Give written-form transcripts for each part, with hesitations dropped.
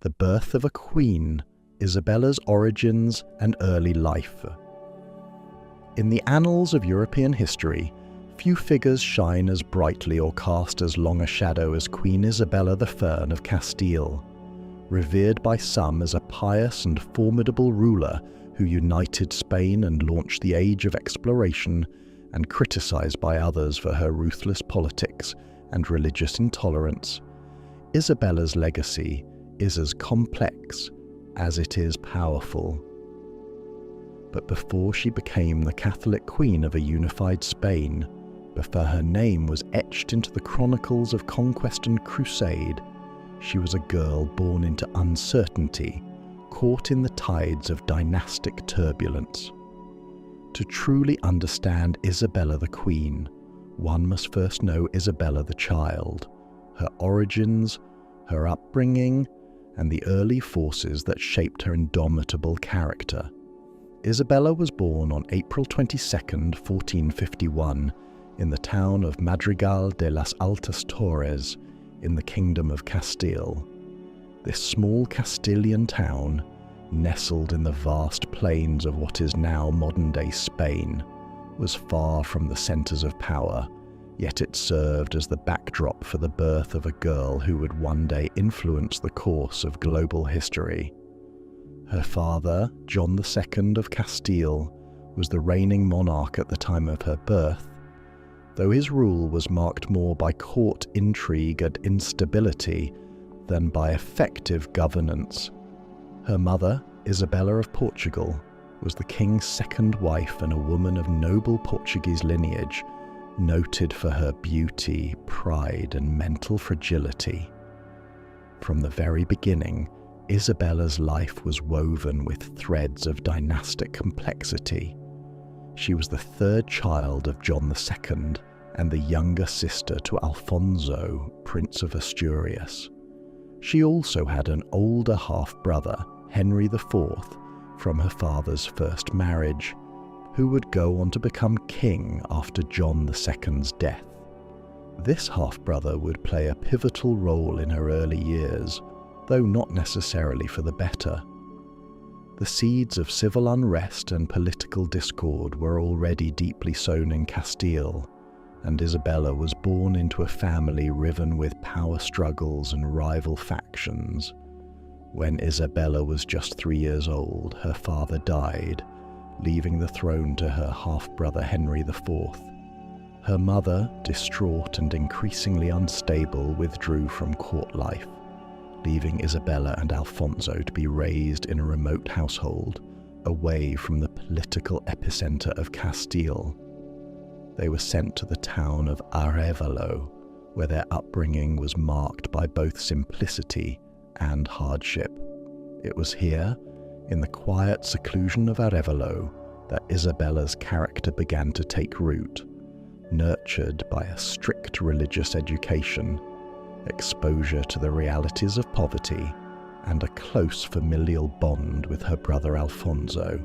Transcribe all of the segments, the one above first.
The Birth of a Queen, Isabella's Origins and Early Life. In the annals of European history, few figures shine as brightly or cast as long a shadow as Queen Isabella the Fern of Castile. Revered by some as a pious and formidable ruler who united Spain and launched the age of exploration, and criticized by others for her ruthless politics and religious intolerance, Isabella's legacy is as complex as it is powerful. But before she became the Catholic queen of a unified Spain, before her name was etched into the chronicles of conquest and crusade, she was a girl born into uncertainty, caught in the tides of dynastic turbulence. To truly understand Isabella the Queen, one must first know Isabella the child, her origins, her upbringing, and the early forces that shaped her indomitable character. Isabella was born on April 22, 1451, in the town of Madrigal de las Altas Torres, in the Kingdom of Castile. This small Castilian town, nestled in the vast plains of what is now modern-day Spain, was far from the centres of power, yet it served as the backdrop for the birth of a girl who would one day influence the course of global history. Her father, John II of Castile, was the reigning monarch at the time of her birth, though his rule was marked more by court intrigue and instability than by effective governance. Her mother, Isabella of Portugal, was the king's second wife and a woman of noble Portuguese lineage, noted for her beauty, pride, and mental fragility. From the very beginning, Isabella's life was woven with threads of dynastic complexity. She was the third child of John II and the younger sister to Alfonso, Prince of Asturias. She also had an older half-brother, Henry IV, from her father's first marriage, who would go on to become king after John II's death. This half-brother would play a pivotal role in her early years, though not necessarily for the better. The seeds of civil unrest and political discord were already deeply sown in Castile, and Isabella was born into a family riven with power struggles and rival factions. When Isabella was just 3 years old, her father died, leaving the throne to her half-brother Henry IV. Her mother, distraught and increasingly unstable, withdrew from court life, leaving Isabella and Alfonso to be raised in a remote household, away from the political epicenter of Castile. They were sent to the town of Arevalo, where their upbringing was marked by both simplicity and hardship. It was here, in the quiet seclusion of Arevalo, that Isabella's character began to take root, nurtured by a strict religious education, exposure to the realities of poverty, and a close familial bond with her brother Alfonso.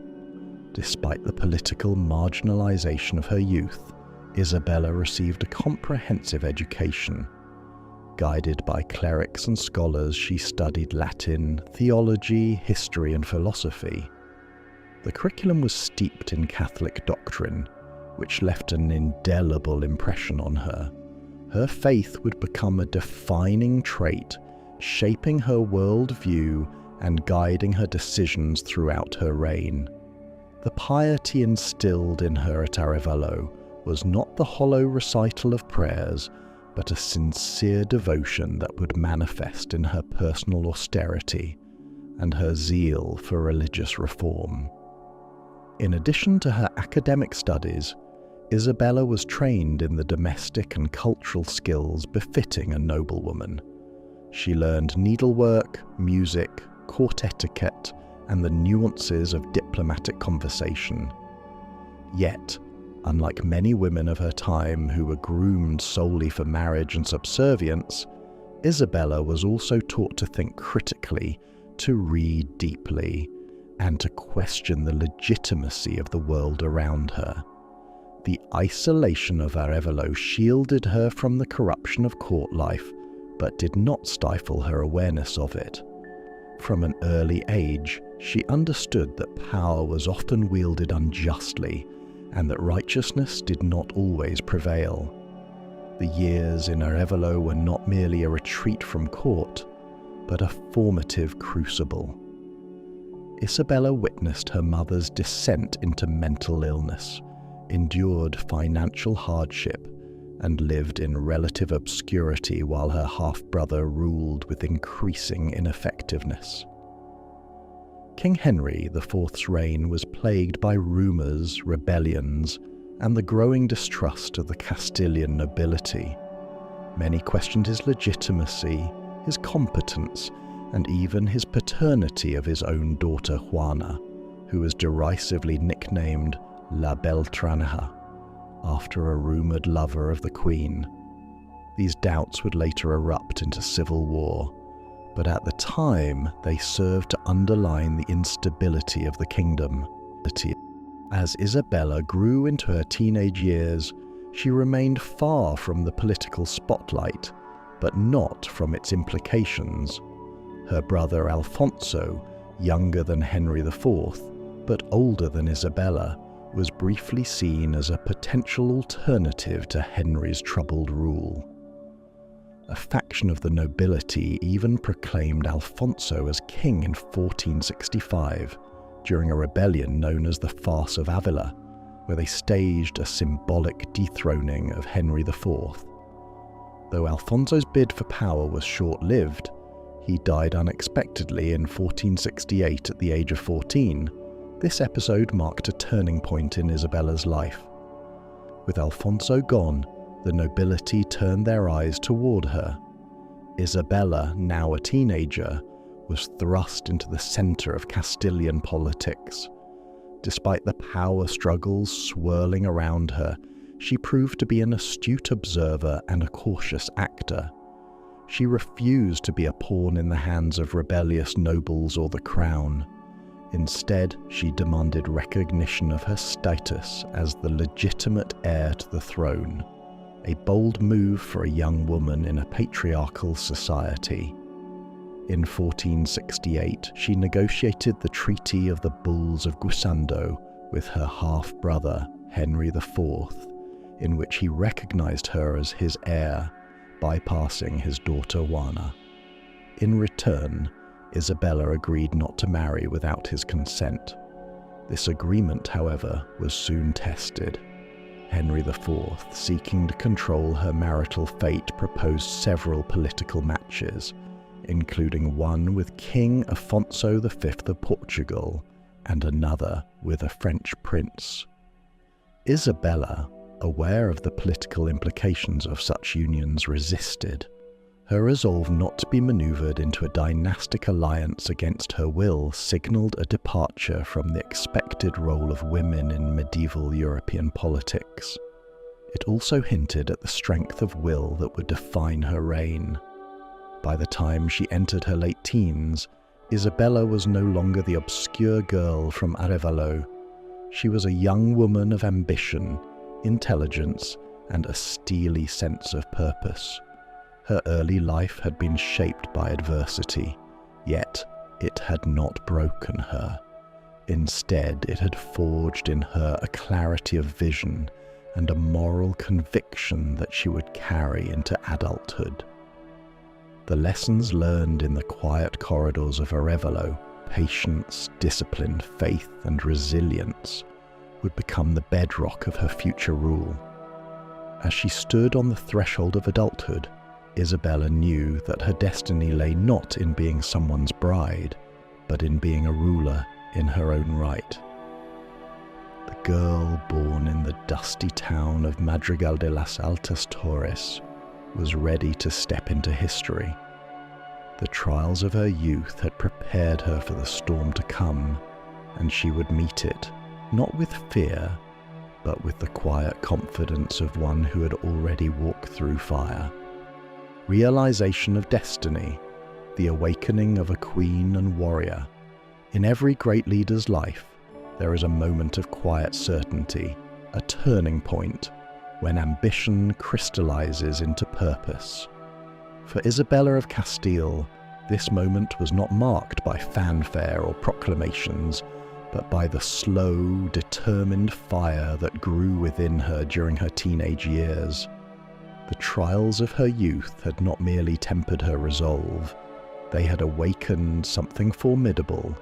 Despite the political marginalization of her youth, Isabella received a comprehensive education. Guided by clerics and scholars, she studied Latin, theology, history, and philosophy. The curriculum was steeped in Catholic doctrine, which left an indelible impression on her. Her faith would become a defining trait, shaping her worldview and guiding her decisions throughout her reign. The piety instilled in her at Arevalo was not the hollow recital of prayers, but a sincere devotion that would manifest in her personal austerity and her zeal for religious reform. In addition to her academic studies, Isabella was trained in the domestic and cultural skills befitting a noblewoman. She learned needlework, music, court etiquette, and the nuances of diplomatic conversation. Yet, unlike many women of her time who were groomed solely for marriage and subservience, Isabella was also taught to think critically, to read deeply, and to question the legitimacy of the world around her. The isolation of Arevalo shielded her from the corruption of court life, but did not stifle her awareness of it. From an early age, she understood that power was often wielded unjustly and that righteousness did not always prevail. The years in Arevalo were not merely a retreat from court, but a formative crucible. Isabella witnessed her mother's descent into mental illness, endured financial hardship, and lived in relative obscurity while her half-brother ruled with increasing ineffectiveness. King Henry IV's reign was plagued by rumours, rebellions, and the growing distrust of the Castilian nobility. Many questioned his legitimacy, his competence, and even his paternity of his own daughter Juana, who was derisively nicknamed La Beltranaja, after a rumoured lover of the Queen. These doubts would later erupt into civil war, but at the time they served to underline the instability of the kingdom. As Isabella grew into her teenage years, she remained far from the political spotlight, but not from its implications. Her brother Alfonso, younger than Henry IV, but older than Isabella, was briefly seen as a potential alternative to Henry's troubled rule. A faction of the nobility even proclaimed Alfonso as king in 1465, during a rebellion known as the Farce of Avila, where they staged a symbolic dethroning of Henry IV. Though Alfonso's bid for power was short-lived, he died unexpectedly in 1468 at the age of 14. This episode marked a turning point in Isabella's life. With Alfonso gone, the nobility turned their eyes toward her. Isabella, now a teenager, was thrust into the centre of Castilian politics. Despite the power struggles swirling around her, she proved to be an astute observer and a cautious actor. She refused to be a pawn in the hands of rebellious nobles or the crown. Instead, she demanded recognition of her status as the legitimate heir to the throne, a bold move for a young woman in a patriarchal society. In 1468, she negotiated the Treaty of the Bulls of Guisando with her half-brother, Henry IV, in which he recognized her as his heir, bypassing his daughter Juana. In return, Isabella agreed not to marry without his consent. This agreement, however, was soon tested. Henry IV, seeking to control her marital fate, proposed several political matches, including one with King Afonso V of Portugal and another with a French prince. Isabella, aware of the political implications of such unions, resisted. Her resolve not to be manoeuvred into a dynastic alliance against her will signalled a departure from the expected role of women in medieval European politics. It also hinted at the strength of will that would define her reign. By the time she entered her late teens, Isabella was no longer the obscure girl from Arevalo. She was a young woman of ambition, intelligence, and a steely sense of purpose. Her early life had been shaped by adversity, yet it had not broken her. Instead, it had forged in her a clarity of vision and a moral conviction that she would carry into adulthood. The lessons learned in the quiet corridors of Arevalo, patience, discipline, faith, and resilience, would become the bedrock of her future rule. As she stood on the threshold of adulthood, Isabella knew that her destiny lay not in being someone's bride, but in being a ruler in her own right. The girl born in the dusty town of Madrigal de las Altas Torres was ready to step into history. The trials of her youth had prepared her for the storm to come, and she would meet it, not with fear, but with the quiet confidence of one who had already walked through fire. Realization of destiny, the awakening of a queen and warrior. In every great leader's life, there is a moment of quiet certainty, a turning point, when ambition crystallizes into purpose. For Isabella of Castile, This moment was not marked by fanfare or proclamations, but by the slow, determined fire that grew within her during her teenage years. The trials of her youth had not merely tempered her resolve, they had awakened something formidable.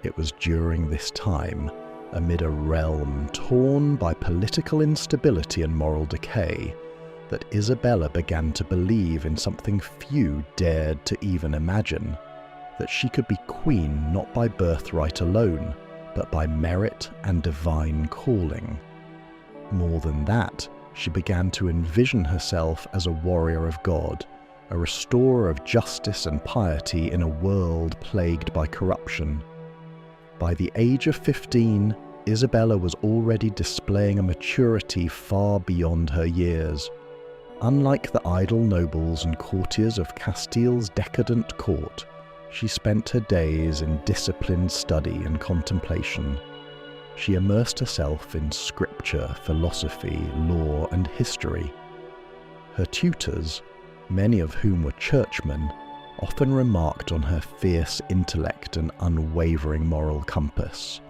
It was during this time, amid a realm torn by political instability and moral decay, that Isabella began to believe in something few dared to even imagine, that she could be queen not by birthright alone, but by merit and divine calling. More than that, she began to envision herself as a warrior of God, a restorer of justice and piety in a world plagued by corruption. By the age of 15, Isabella was already displaying a maturity far beyond her years. Unlike the idle nobles and courtiers of Castile's decadent court, she spent her days in disciplined study and contemplation. She immersed herself in scripture, philosophy, law, and history. Her tutors, many of whom were churchmen, often remarked on her fierce intellect and unwavering moral compass.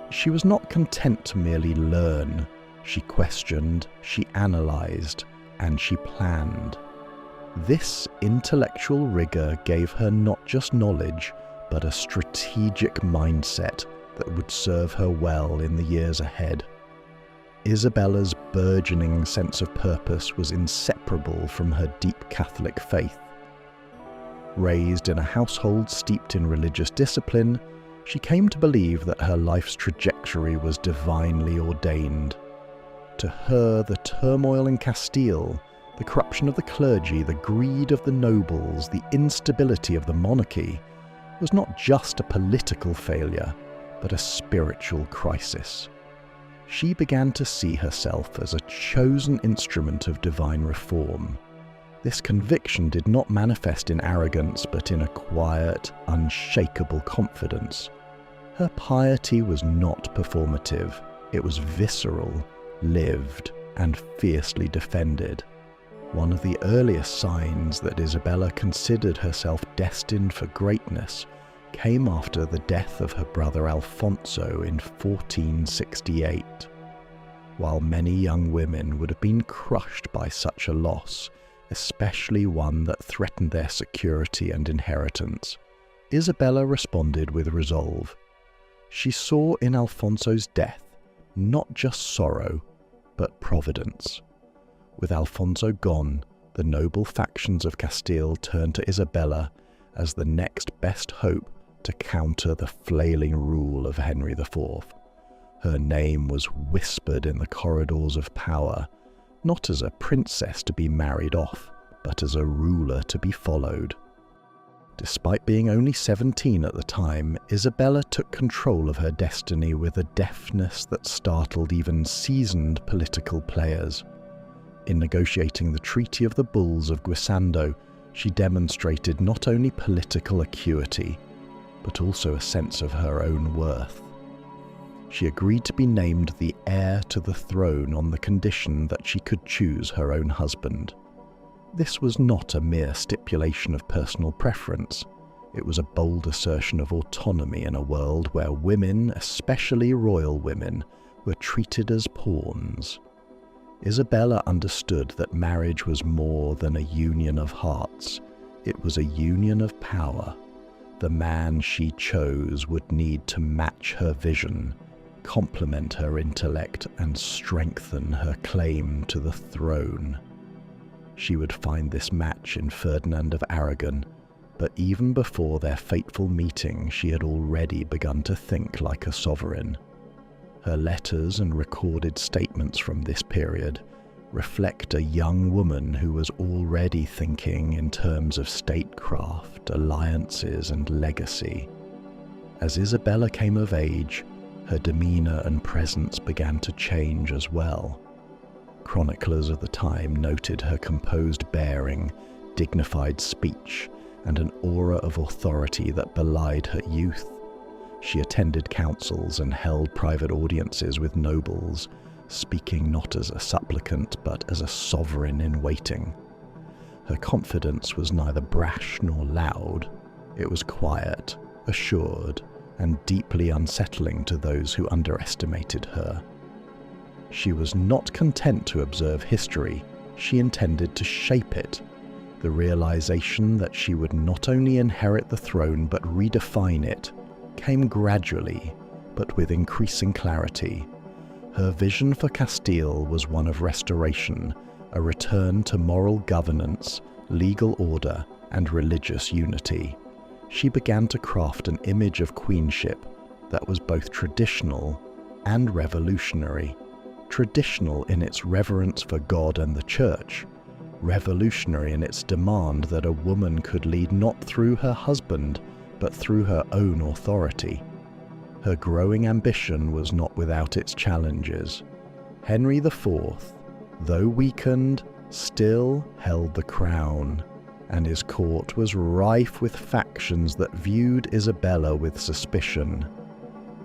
She was not content to merely learn. She questioned, she analysed, and she planned. This intellectual rigour gave her not just knowledge, but a strategic mindset that would serve her well in the years ahead. Isabella's burgeoning sense of purpose was inseparable from her deep Catholic faith. Raised in a household steeped in religious discipline, she came to believe that her life's trajectory was divinely ordained. To her, the turmoil in Castile, the corruption of the clergy, the greed of the nobles, the instability of the monarchy, was not just a political failure, but a spiritual crisis. She began to see herself as a chosen instrument of divine reform. This conviction did not manifest in arrogance, but in a quiet, unshakable confidence. Her piety was not performative. It was visceral, lived, and fiercely defended. One of the earliest signs that Isabella considered herself destined for greatness came after the death of her brother Alfonso in 1468. While many young women would have been crushed by such a loss, especially one that threatened their security and inheritance, Isabella responded with resolve. She saw in Alfonso's death not just sorrow, but providence. With Alfonso gone, the noble factions of Castile turned to Isabella as the next best hope to counter the flailing rule of Henry IV. Her name was whispered in the corridors of power, not as a princess to be married off, but as a ruler to be followed. Despite being only 17 at the time, Isabella took control of her destiny with a deftness that startled even seasoned political players. In negotiating the Treaty of the Bulls of Guisando, she demonstrated not only political acuity, but also a sense of her own worth. She agreed to be named the heir to the throne on the condition that she could choose her own husband. This was not a mere stipulation of personal preference. It was a bold assertion of autonomy in a world where women, especially royal women, were treated as pawns. Isabella understood that marriage was more than a union of hearts. It was a union of power. The man she chose would need to match her vision, complement her intellect, and strengthen her claim to the throne. She would find this match in Ferdinand of Aragon, but even before their fateful meeting, she had already begun to think like a sovereign. Her letters and recorded statements from this period reflect a young woman who was already thinking in terms of statecraft, alliances, and legacy. As Isabella came of age, her demeanour and presence began to change as well. Chroniclers of the time noted her composed bearing, dignified speech, and an aura of authority that belied her youth. She attended councils and held private audiences with nobles, speaking not as a supplicant but as a sovereign in waiting. Her confidence was neither brash nor loud. It was quiet, assured, and deeply unsettling to those who underestimated her. She was not content to observe history, she intended to shape it. The realization that she would not only inherit the throne but redefine it came gradually, but with increasing clarity. Her vision for Castile was one of restoration, a return to moral governance, legal order, and religious unity. She began to craft an image of queenship that was both traditional and revolutionary. Traditional in its reverence for God and the Church, revolutionary in its demand that a woman could lead not through her husband, but through her own authority. Her growing ambition was not without its challenges. Henry IV, though weakened, still held the crown, and his court was rife with factions that viewed Isabella with suspicion.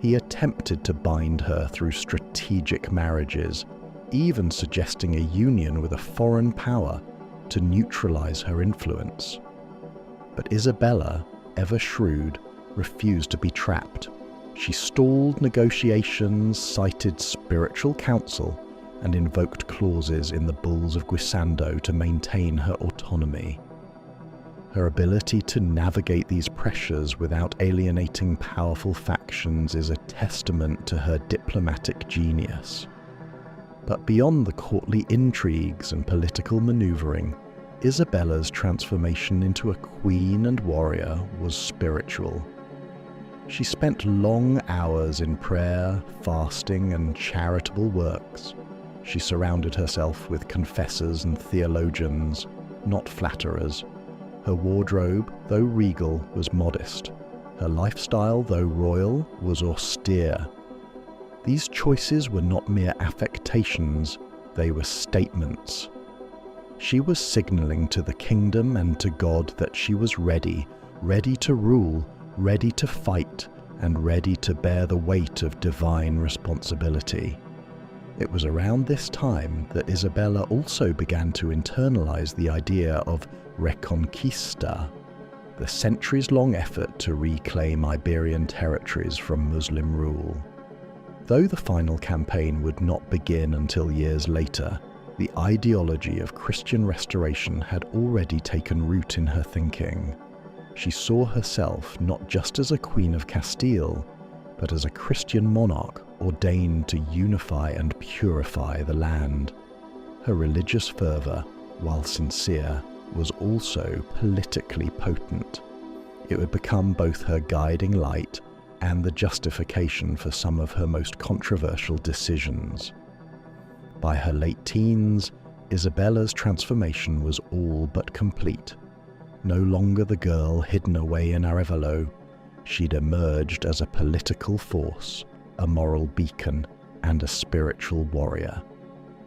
He attempted to bind her through strategic marriages, even suggesting a union with a foreign power to neutralize her influence. But Isabella, ever shrewd, refused to be trapped. She stalled negotiations, cited spiritual counsel, and invoked clauses in the Bulls of Guisando to maintain her autonomy. Her ability to navigate these pressures without alienating powerful factions is a testament to her diplomatic genius. But beyond the courtly intrigues and political maneuvering, Isabella's transformation into a queen and warrior was spiritual. She spent long hours in prayer, fasting, and charitable works. She surrounded herself with confessors and theologians, not flatterers. Her wardrobe, though regal, was modest. Her lifestyle, though royal, was austere. These choices were not mere affectations, they were statements. She was signaling to the kingdom and to God that she was ready to rule, ready to fight, and ready to bear the weight of divine responsibility. It was around this time that Isabella also began to internalize the idea of Reconquista, the centuries-long effort to reclaim Iberian territories from Muslim rule. Though the final campaign would not begin until years later, the ideology of Christian restoration had already taken root in her thinking. She saw herself not just as a Queen of Castile, but as a Christian monarch ordained to unify and purify the land. Her religious fervour, while sincere, was also politically potent. It would become both her guiding light and the justification for some of her most controversial decisions. By her late teens, Isabella's transformation was all but complete. No longer the girl hidden away in Arevalo, she'd emerged as a political force, a moral beacon, and a spiritual warrior.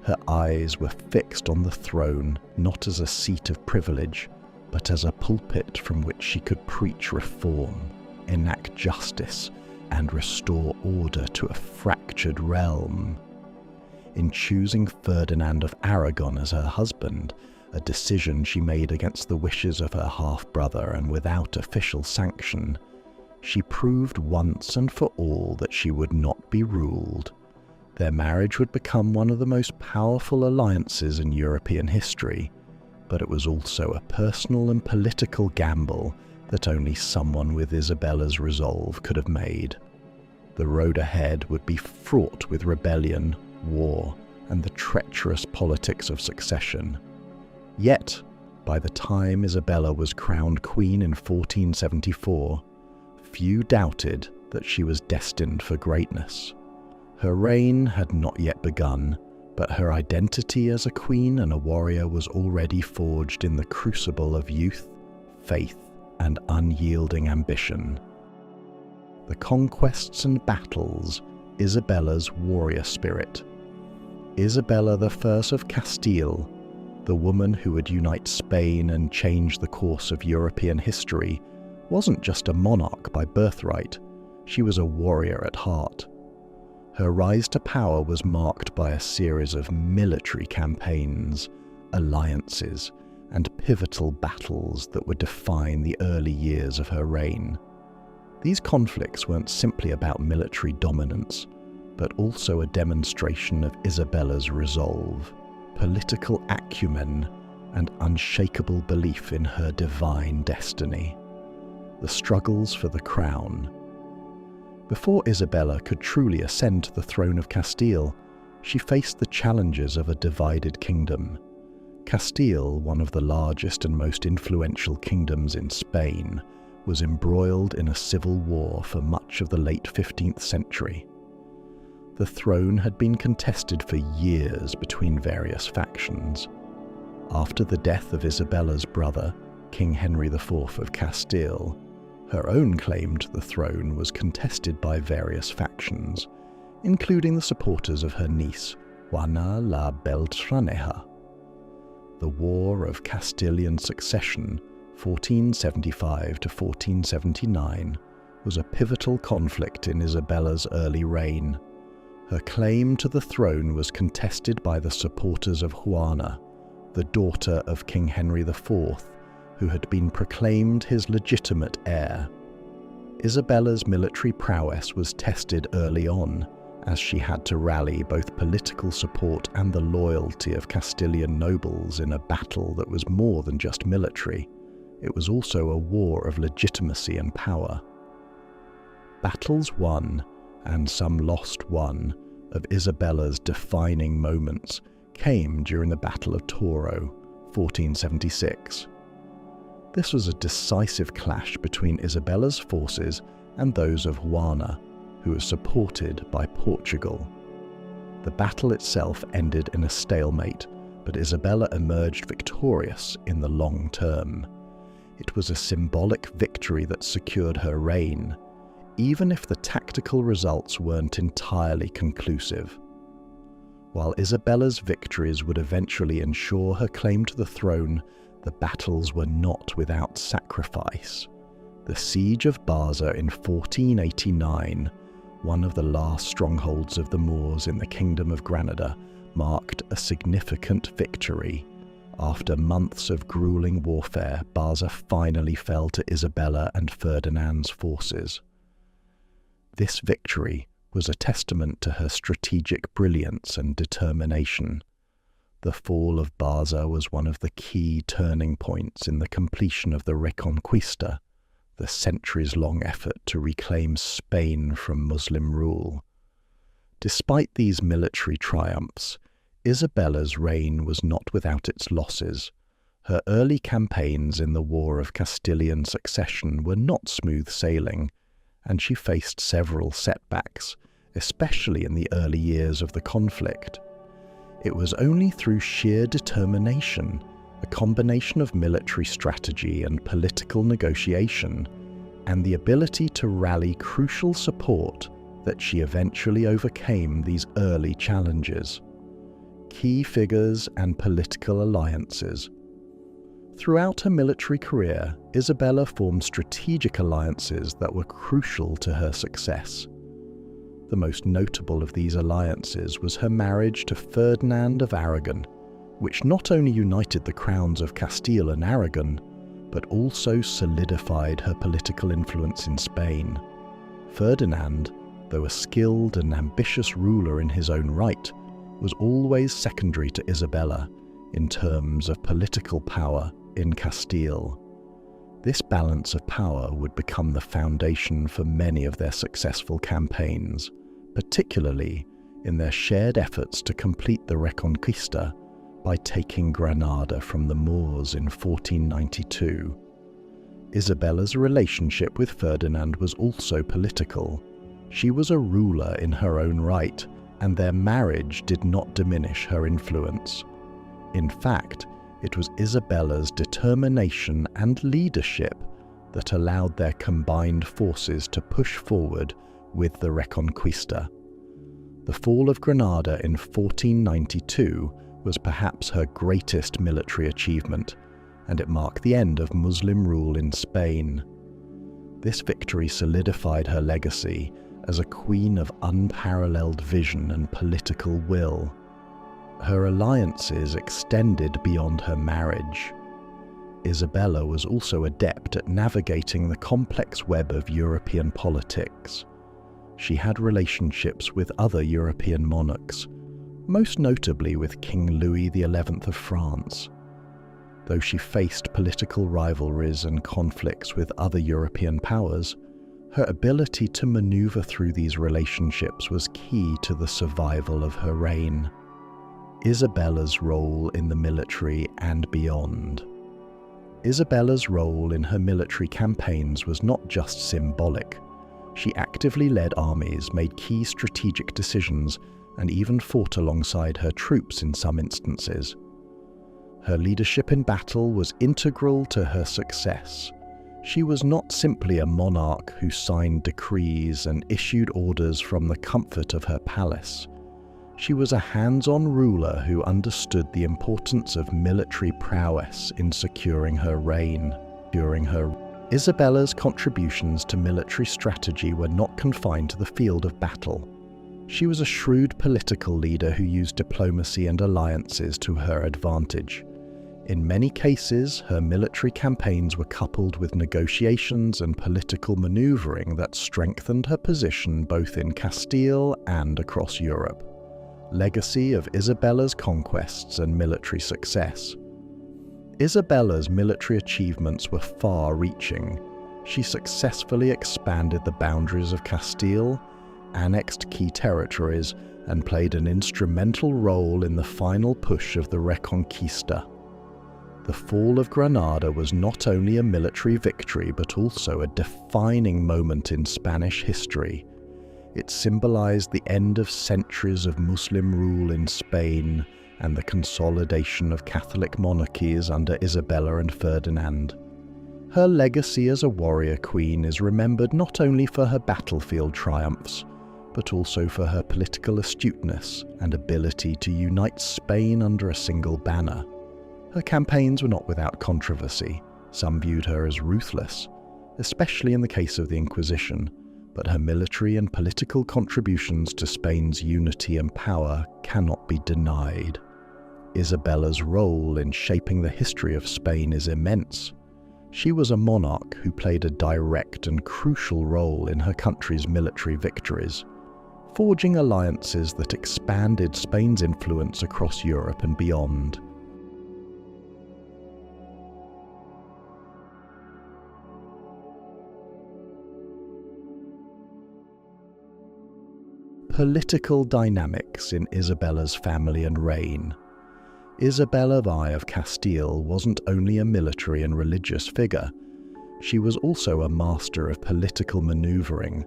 Her eyes were fixed on the throne, not as a seat of privilege, but as a pulpit from which she could preach reform, enact justice, and restore order to a fractured realm. In choosing Ferdinand of Aragon as her husband, a decision she made against the wishes of her half-brother and without official sanction, she proved once and for all that she would not be ruled. Their marriage would become one of the most powerful alliances in European history, but it was also a personal and political gamble that only someone with Isabella's resolve could have made. The road ahead would be fraught with rebellion, war, and the treacherous politics of succession. Yet, by the time Isabella was crowned queen in 1474, few doubted that she was destined for greatness. Her reign had not yet begun, but her identity as a queen and a warrior was already forged in the crucible of youth, faith, and unyielding ambition. The conquests and battles, Isabella's warrior spirit. Isabella I of Castile, the woman who would unite Spain and change the course of European history, wasn't just a monarch by birthright, she was a warrior at heart. Her rise to power was marked by a series of military campaigns, alliances, and pivotal battles that would define the early years of her reign. These conflicts weren't simply about military dominance, but also a demonstration of Isabella's resolve, political acumen, and unshakable belief in her divine destiny. The struggles for the crown. Before Isabella could truly ascend to the throne of Castile, she faced the challenges of a divided kingdom. Castile, one of the largest and most influential kingdoms in Spain, was embroiled in a civil war for much of the late 15th century. The throne had been contested for years between various factions. After the death of Isabella's brother, King Henry IV of Castile, her own claim to the throne was contested by various factions, including the supporters of her niece, Juana la Beltraneja. The War of Castilian Succession, 1475 to 1479, was a pivotal conflict in Isabella's early reign. Her claim to the throne was contested by the supporters of Juana, the daughter of King Henry IV, who had been proclaimed his legitimate heir. Isabella's military prowess was tested early on, as she had to rally both political support and the loyalty of Castilian nobles in a battle that was more than just military. It was also a war of legitimacy and power. Battles won, and some lost won, of Isabella's defining moments came during the Battle of Toro, 1476. This was a decisive clash between Isabella's forces and those of Juana, who was supported by Portugal. The battle itself ended in a stalemate, but Isabella emerged victorious in the long term. It was a symbolic victory that secured her reign, even if the tactical results weren't entirely conclusive. While Isabella's victories would eventually ensure her claim to the throne, the battles were not without sacrifice. The Siege of Baza in 1489, one of the last strongholds of the Moors in the Kingdom of Granada, marked a significant victory. After months of grueling warfare, Baza finally fell to Isabella and Ferdinand's forces. This victory was a testament to her strategic brilliance and determination. The fall of Baza was one of the key turning points in the completion of the Reconquista, the centuries-long effort to reclaim Spain from Muslim rule. Despite these military triumphs, Isabella's reign was not without its losses. Her early campaigns in the War of Castilian Succession were not smooth sailing, and she faced several setbacks, especially in the early years of the conflict. It was only through sheer determination, a combination of military strategy and political negotiation, and the ability to rally crucial support that she eventually overcame these early challenges. Key figures and political alliances. Throughout her military career, Isabella formed strategic alliances that were crucial to her success. The most notable of these alliances was her marriage to Ferdinand of Aragon, which not only united the crowns of Castile and Aragon, but also solidified her political influence in Spain. Ferdinand, though a skilled and ambitious ruler in his own right, was always secondary to Isabella in terms of political power in Castile. This balance of power would become the foundation for many of their successful campaigns, particularly in their shared efforts to complete the Reconquista by taking Granada from the Moors in 1492. Isabella's relationship with Ferdinand was also political. She was a ruler in her own right, and their marriage did not diminish her influence. In fact, it was Isabella's determination and leadership that allowed their combined forces to push forward with the Reconquista. The fall of Granada in 1492 was perhaps her greatest military achievement, and it marked the end of Muslim rule in Spain. This victory solidified her legacy as a queen of unparalleled vision and political will. Her alliances extended beyond her marriage. Isabella was also adept at navigating the complex web of European politics. She had relationships with other European monarchs, most notably with King Louis XI of France. Though she faced political rivalries and conflicts with other European powers, her ability to maneuver through these relationships was key to the survival of her reign. Isabella's role in the military and beyond. Isabella's role in her military campaigns was not just symbolic. She actively led armies, made key strategic decisions, and even fought alongside her troops in some instances. Her leadership in battle was integral to her success. She was not simply a monarch who signed decrees and issued orders from the comfort of her palace. She was a hands-on ruler who understood the importance of military prowess in securing her reign. Isabella's contributions to military strategy were not confined to the field of battle. She was a shrewd political leader who used diplomacy and alliances to her advantage. In many cases, her military campaigns were coupled with negotiations and political maneuvering that strengthened her position both in Castile and across Europe. Legacy of Isabella's conquests and military success. Isabella's military achievements were far-reaching. She successfully expanded the boundaries of Castile, annexed key territories, and played an instrumental role in the final push of the Reconquista. The fall of Granada was not only a military victory but also a defining moment in Spanish history. It symbolized the end of centuries of Muslim rule in Spain and the consolidation of Catholic monarchies under Isabella and Ferdinand. Her legacy as a warrior queen is remembered not only for her battlefield triumphs, but also for her political astuteness and ability to unite Spain under a single banner. Her campaigns were not without controversy. Some viewed her as ruthless, especially in the case of the Inquisition, but her military and political contributions to Spain's unity and power cannot be denied. Isabella's role in shaping the history of Spain is immense. She was a monarch who played a direct and crucial role in her country's military victories, forging alliances that expanded Spain's influence across Europe and beyond. Political dynamics in Isabella's family and reign. Isabella I of Castile wasn't only a military and religious figure, she was also a master of political maneuvering.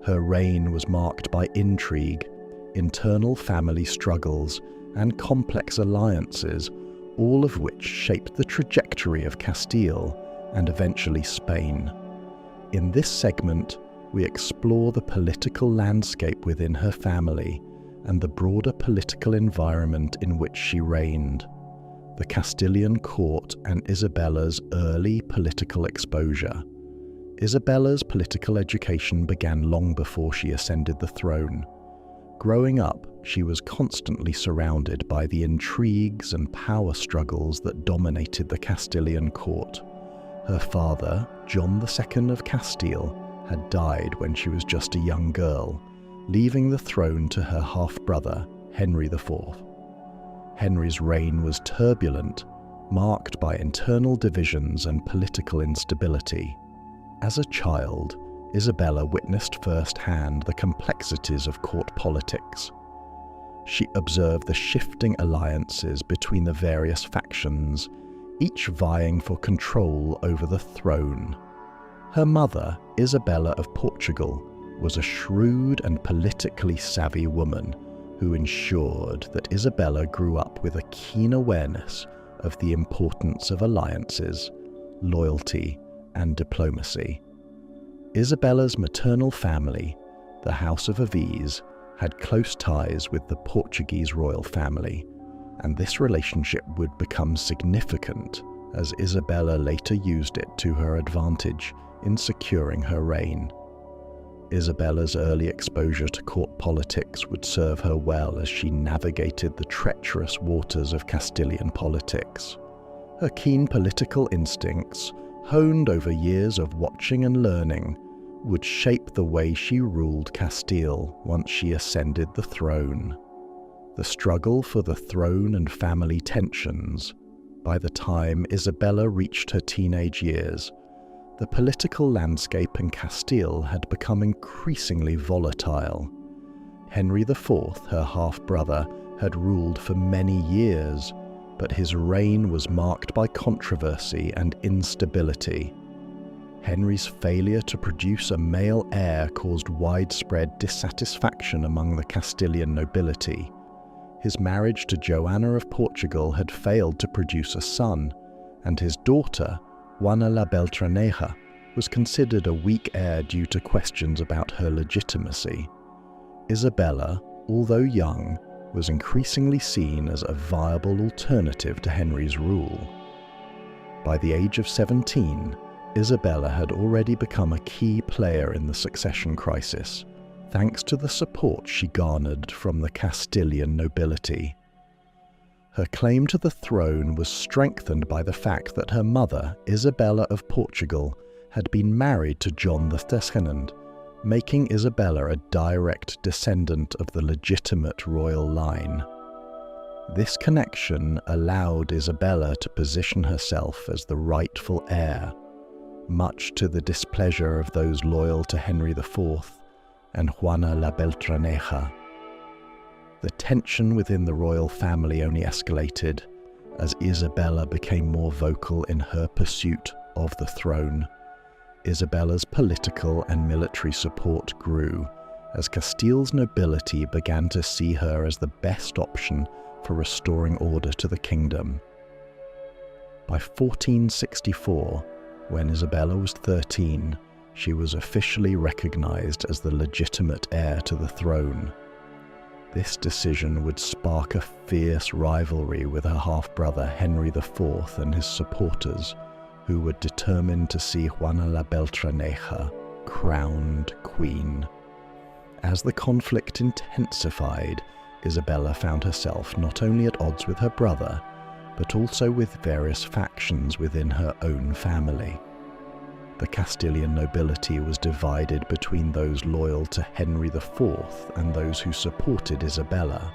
Her reign was marked by intrigue, internal family struggles, and complex alliances, all of which shaped the trajectory of Castile and eventually Spain. In this segment, we explore the political landscape within her family and the broader political environment in which she reigned, the Castilian court and Isabella's early political exposure. Isabella's political education began long before she ascended the throne. Growing up, she was constantly surrounded by the intrigues and power struggles that dominated the Castilian court. Her father, John II of Castile, had died when she was just a young girl, leaving the throne to her half-brother, Henry IV. Henry's reign was turbulent, marked by internal divisions and political instability. As a child, Isabella witnessed firsthand the complexities of court politics. She observed the shifting alliances between the various factions, each vying for control over the throne. Her mother, Isabella of Portugal, was a shrewd and politically savvy woman who ensured that Isabella grew up with a keen awareness of the importance of alliances, loyalty, and diplomacy. Isabella's maternal family, the House of Aviz, had close ties with the Portuguese royal family, and this relationship would become significant as Isabella later used it to her advantage in securing her reign. Isabella's early exposure to court politics would serve her well as she navigated the treacherous waters of Castilian politics. Her keen political instincts, honed over years of watching and learning, would shape the way she ruled Castile once she ascended the throne. The struggle for the throne and family tensions. By the time Isabella reached her teenage years, the political landscape in Castile had become increasingly volatile. Henry IV, her half-brother, had ruled for many years, but his reign was marked by controversy and instability. Henry's failure to produce a male heir caused widespread dissatisfaction among the Castilian nobility. His marriage to Joanna of Portugal had failed to produce a son, and his daughter, Juana la Beltraneja, was considered a weak heir due to questions about her legitimacy. Isabella, although young, was increasingly seen as a viable alternative to Henry's rule. By the age of 17, Isabella had already become a key player in the succession crisis, thanks to the support she garnered from the Castilian nobility. Her claim to the throne was strengthened by the fact that her mother, Isabella of Portugal, had been married to John II, making Isabella a direct descendant of the legitimate royal line. This connection allowed Isabella to position herself as the rightful heir, much to the displeasure of those loyal to Henry IV and Juana la Beltraneja. The tension within the royal family only escalated as Isabella became more vocal in her pursuit of the throne. Isabella's political and military support grew as Castile's nobility began to see her as the best option for restoring order to the kingdom. By 1464, when Isabella was 13, she was officially recognized as the legitimate heir to the throne. This decision would spark a fierce rivalry with her half-brother Henry IV and his supporters, who were determined to see Juana la Beltraneja crowned queen. As the conflict intensified, Isabella found herself not only at odds with her brother, but also with various factions within her own family. The Castilian nobility was divided between those loyal to Henry IV and those who supported Isabella.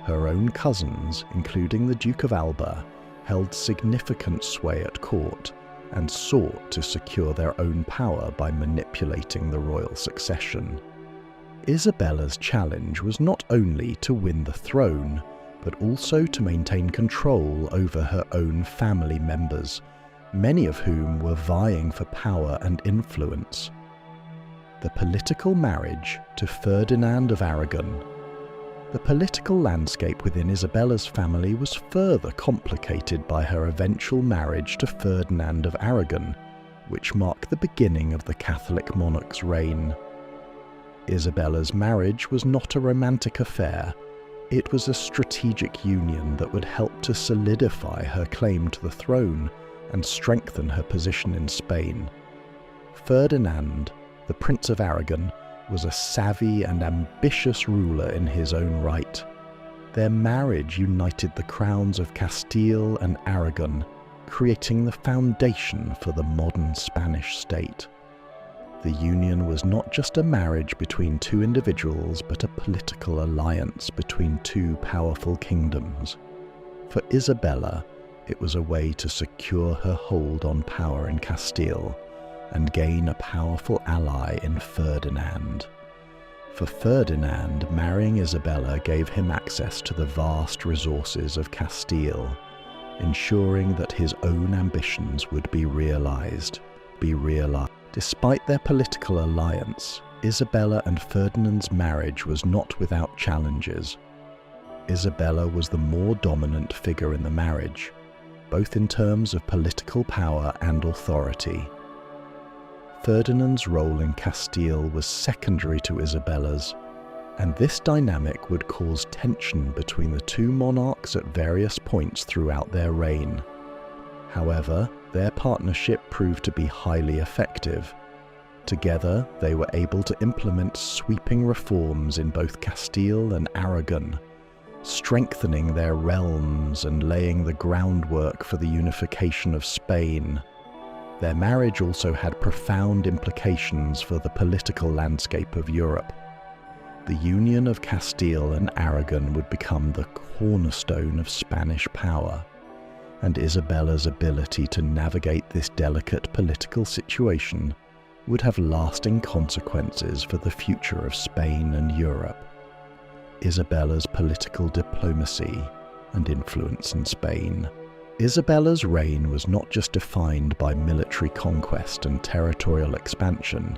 Her own cousins, including the Duke of Alba, held significant sway at court and sought to secure their own power by manipulating the royal succession. Isabella's challenge was not only to win the throne, but also to maintain control over her own family members, many of whom were vying for power and influence. The political marriage to Ferdinand of Aragon. The political landscape within Isabella's family was further complicated by her eventual marriage to Ferdinand of Aragon, which marked the beginning of the Catholic monarch's reign. Isabella's marriage was not a romantic affair. It was a strategic union that would help to solidify her claim to the throne and strengthen her position in Spain. Ferdinand, the Prince of Aragon, was a savvy and ambitious ruler in his own right. Their marriage united the crowns of Castile and Aragon, creating the foundation for the modern Spanish state. The union was not just a marriage between two individuals, but a political alliance between two powerful kingdoms. For Isabella, it was a way to secure her hold on power in Castile and gain a powerful ally in Ferdinand. For Ferdinand, marrying Isabella gave him access to the vast resources of Castile, ensuring that his own ambitions would be realized. Despite their political alliance, Isabella and Ferdinand's marriage was not without challenges. Isabella was the more dominant figure in the marriage, both in terms of political power and authority. Ferdinand's role in Castile was secondary to Isabella's, and this dynamic would cause tension between the two monarchs at various points throughout their reign. However, their partnership proved to be highly effective. Together, they were able to implement sweeping reforms in both Castile and Aragon, strengthening their realms and laying the groundwork for the unification of Spain. Their marriage also had profound implications for the political landscape of Europe. The union of Castile and Aragon would become the cornerstone of Spanish power, and Isabella's ability to navigate this delicate political situation would have lasting consequences for the future of Spain and Europe. Isabella's political diplomacy and influence in Spain. Isabella's reign was not just defined by military conquest and territorial expansion.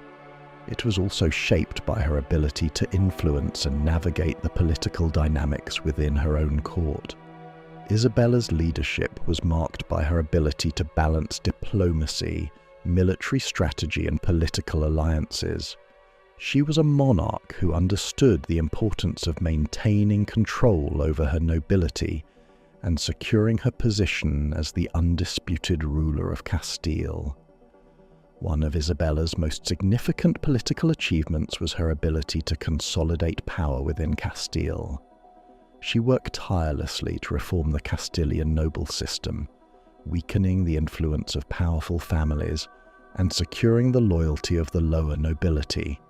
It was also shaped by her ability to influence and navigate the political dynamics within her own court. Isabella's leadership was marked by her ability to balance diplomacy, military strategy, and political alliances. She was a monarch who understood the importance of maintaining control over her nobility and securing her position as the undisputed ruler of Castile. One of Isabella's most significant political achievements was her ability to consolidate power within Castile. She worked tirelessly to reform the Castilian noble system, weakening the influence of powerful families and securing the loyalty of the lower nobility.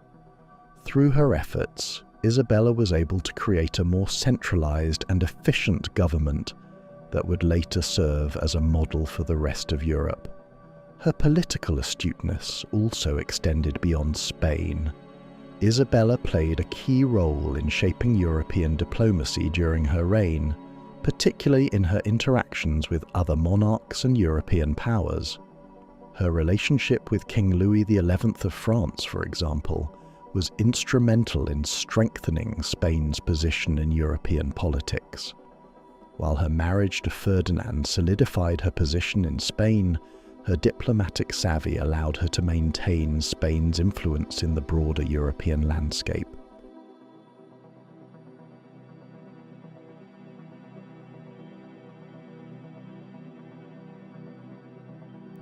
Through her efforts, Isabella was able to create a more centralized and efficient government that would later serve as a model for the rest of Europe. Her political astuteness also extended beyond Spain. Isabella played a key role in shaping European diplomacy during her reign, particularly in her interactions with other monarchs and European powers. Her relationship with King Louis XI of France, for example, was instrumental in strengthening Spain's position in European politics. While her marriage to Ferdinand solidified her position in Spain, her diplomatic savvy allowed her to maintain Spain's influence in the broader European landscape.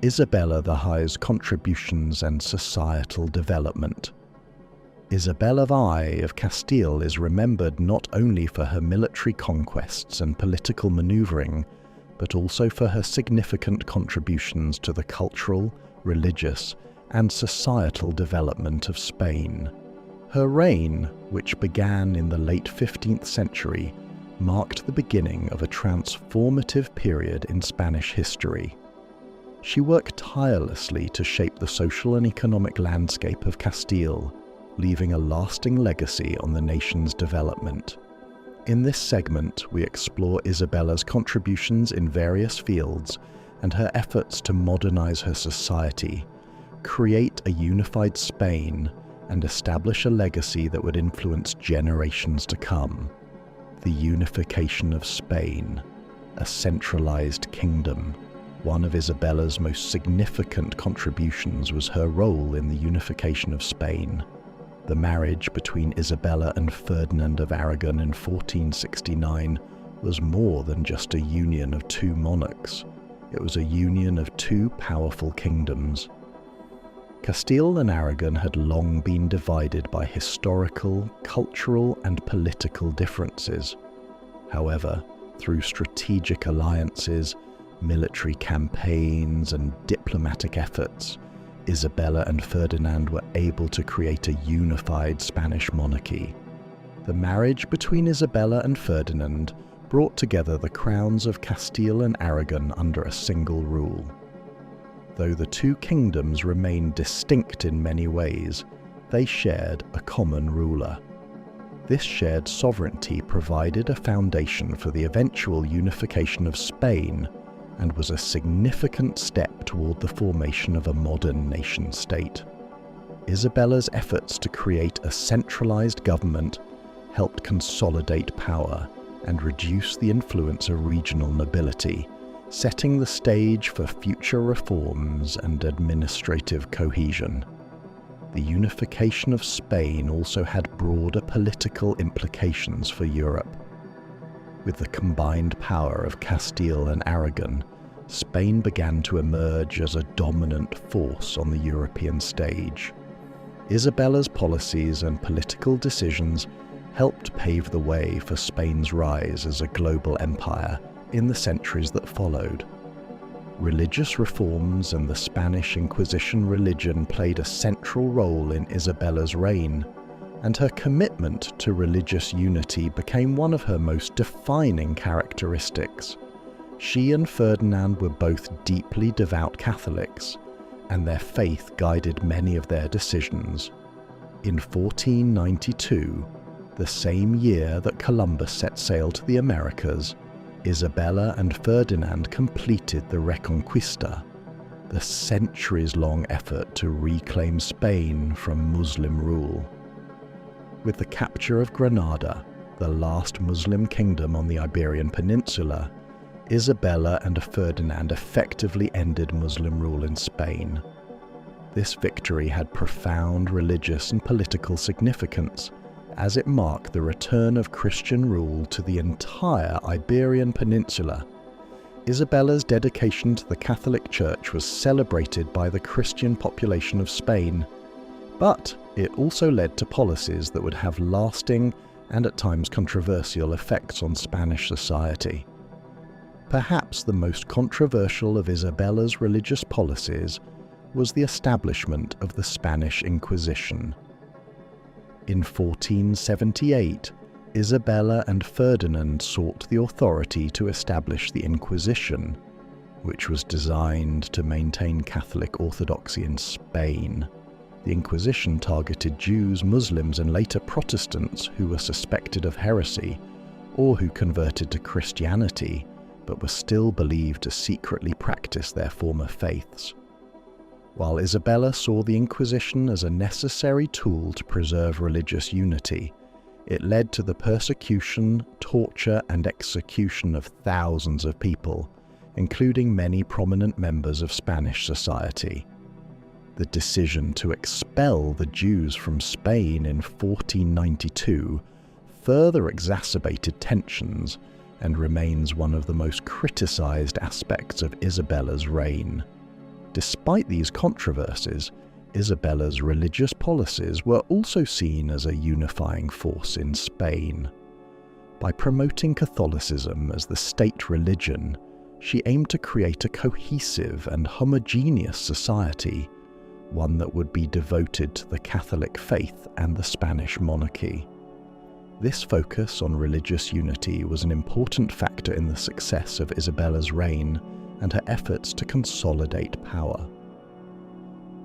Isabella I's contributions and societal development. Isabella I of Castile is remembered not only for her military conquests and political maneuvering, but also for her significant contributions to the cultural, religious, and societal development of Spain. Her reign, which began in the late 15th century, marked the beginning of a transformative period in Spanish history. She worked tirelessly to shape the social and economic landscape of Castile, leaving a lasting legacy on the nation's development. In this segment, we explore Isabella's contributions in various fields and her efforts to modernize her society, create a unified Spain, and establish a legacy that would influence generations to come. The unification of Spain, a centralized kingdom. One of Isabella's most significant contributions was her role in the unification of Spain. The marriage between Isabella and Ferdinand of Aragon in 1469 was more than just a union of two monarchs. It was a union of two powerful kingdoms. Castile and Aragon had long been divided by historical, cultural, and political differences. However, through strategic alliances, military campaigns, and diplomatic efforts, Isabella and Ferdinand were able to create a unified Spanish monarchy. The marriage between Isabella and Ferdinand brought together the crowns of Castile and Aragon under a single rule. Though the two kingdoms remained distinct in many ways, they shared a common ruler. This shared sovereignty provided a foundation for the eventual unification of Spain and was a significant step toward the formation of a modern nation-state. Isabella's efforts to create a centralized government helped consolidate power and reduce the influence of regional nobility, setting the stage for future reforms and administrative cohesion. The unification of Spain also had broader political implications for Europe. With the combined power of Castile and Aragon, Spain began to emerge as a dominant force on the European stage. Isabella's policies and political decisions helped pave the way for Spain's rise as a global empire in the centuries that followed. Religious reforms and the Spanish Inquisition religion played a central role in Isabella's reign, and her commitment to religious unity became one of her most defining characteristics. She and Ferdinand were both deeply devout Catholics, and their faith guided many of their decisions. In 1492, the same year that Columbus set sail to the Americas, Isabella and Ferdinand completed the Reconquista, the centuries-long effort to reclaim Spain from Muslim rule. With the capture of Granada, the last Muslim kingdom on the Iberian Peninsula, Isabella and Ferdinand effectively ended Muslim rule in Spain. This victory had profound religious and political significance, as it marked the return of Christian rule to the entire Iberian Peninsula. Isabella's dedication to the Catholic Church was celebrated by the Christian population of Spain, but it also led to policies that would have lasting and at times controversial effects on Spanish society. Perhaps the most controversial of Isabella's religious policies was the establishment of the Spanish Inquisition. In 1478, Isabella and Ferdinand sought the authority to establish the Inquisition, which was designed to maintain Catholic orthodoxy in Spain. The Inquisition targeted Jews, Muslims, and later Protestants who were suspected of heresy or who converted to Christianity but were still believed to secretly practice their former faiths. While Isabella saw the Inquisition as a necessary tool to preserve religious unity, it led to the persecution, torture, and execution of thousands of people, including many prominent members of Spanish society. The decision to expel the Jews from Spain in 1492 further exacerbated tensions and remains one of the most criticized aspects of Isabella's reign. Despite these controversies, Isabella's religious policies were also seen as a unifying force in Spain. By promoting Catholicism as the state religion, she aimed to create a cohesive and homogeneous society, one that would be devoted to the Catholic faith and the Spanish monarchy. This focus on religious unity was an important factor in the success of Isabella's reign and her efforts to consolidate power.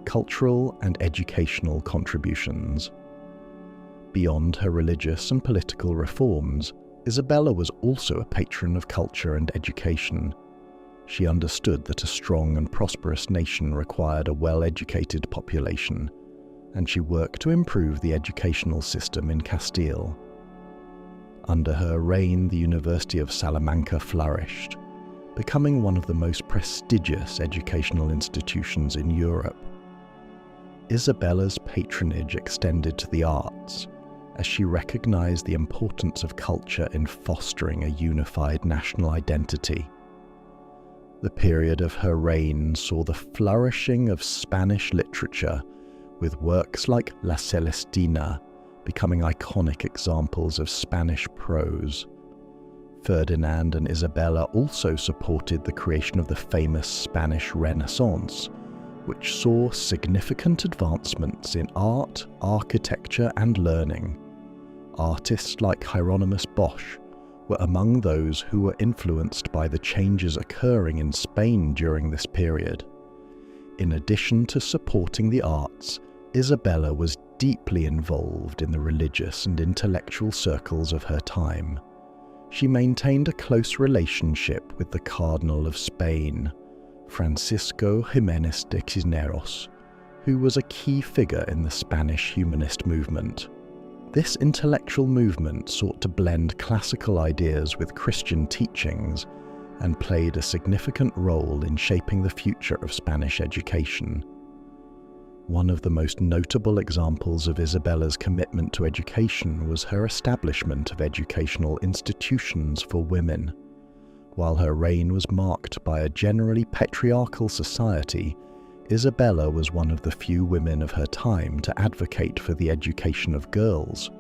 Cultural and educational contributions. Beyond her religious and political reforms, Isabella was also a patron of culture and education. She understood that a strong and prosperous nation required a well-educated population, and she worked to improve the educational system in Castile. Under her reign, the University of Salamanca flourished, becoming one of the most prestigious educational institutions in Europe. Isabella's patronage extended to the arts, as she recognized the importance of culture in fostering a unified national identity. The period of her reign saw the flourishing of Spanish literature, with works like La Celestina becoming iconic examples of Spanish prose. Ferdinand and Isabella also supported the creation of the famous Spanish Renaissance, which saw significant advancements in art, architecture, and learning. Artists like Hieronymus Bosch were among those who were influenced by the changes occurring in Spain during this period. In addition to supporting the arts, Isabella was deeply involved in the religious and intellectual circles of her time. She maintained a close relationship with the Cardinal of Spain, Francisco Jiménez de Cisneros, who was a key figure in the Spanish humanist movement. This intellectual movement sought to blend classical ideas with Christian teachings and played a significant role in shaping the future of Spanish education. One of the most notable examples of Isabella's commitment to education was her establishment of educational institutions for women. While her reign was marked by a generally patriarchal society, Isabella was one of the few women of her time to advocate for the education of girls.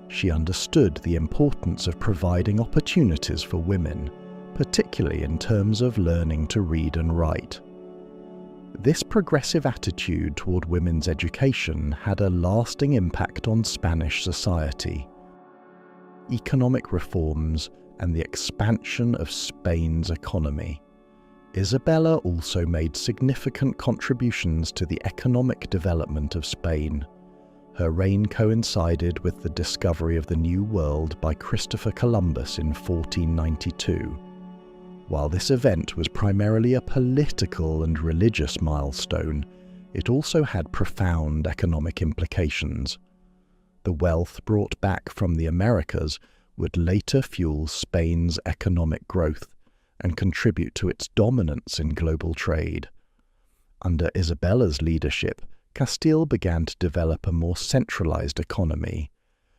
She understood the importance of providing opportunities for women, particularly in terms of learning to read and write. This progressive attitude toward women's education had a lasting impact on Spanish society. Economic reforms and the expansion of Spain's economy. Isabella also made significant contributions to the economic development of Spain. Her reign coincided with the discovery of the New World by Christopher Columbus in 1492. While this event was primarily a political and religious milestone, it also had profound economic implications. The wealth brought back from the Americas would later fuel Spain's economic growth and contribute to its dominance in global trade. Under Isabella's leadership, Castile began to develop a more centralized economy.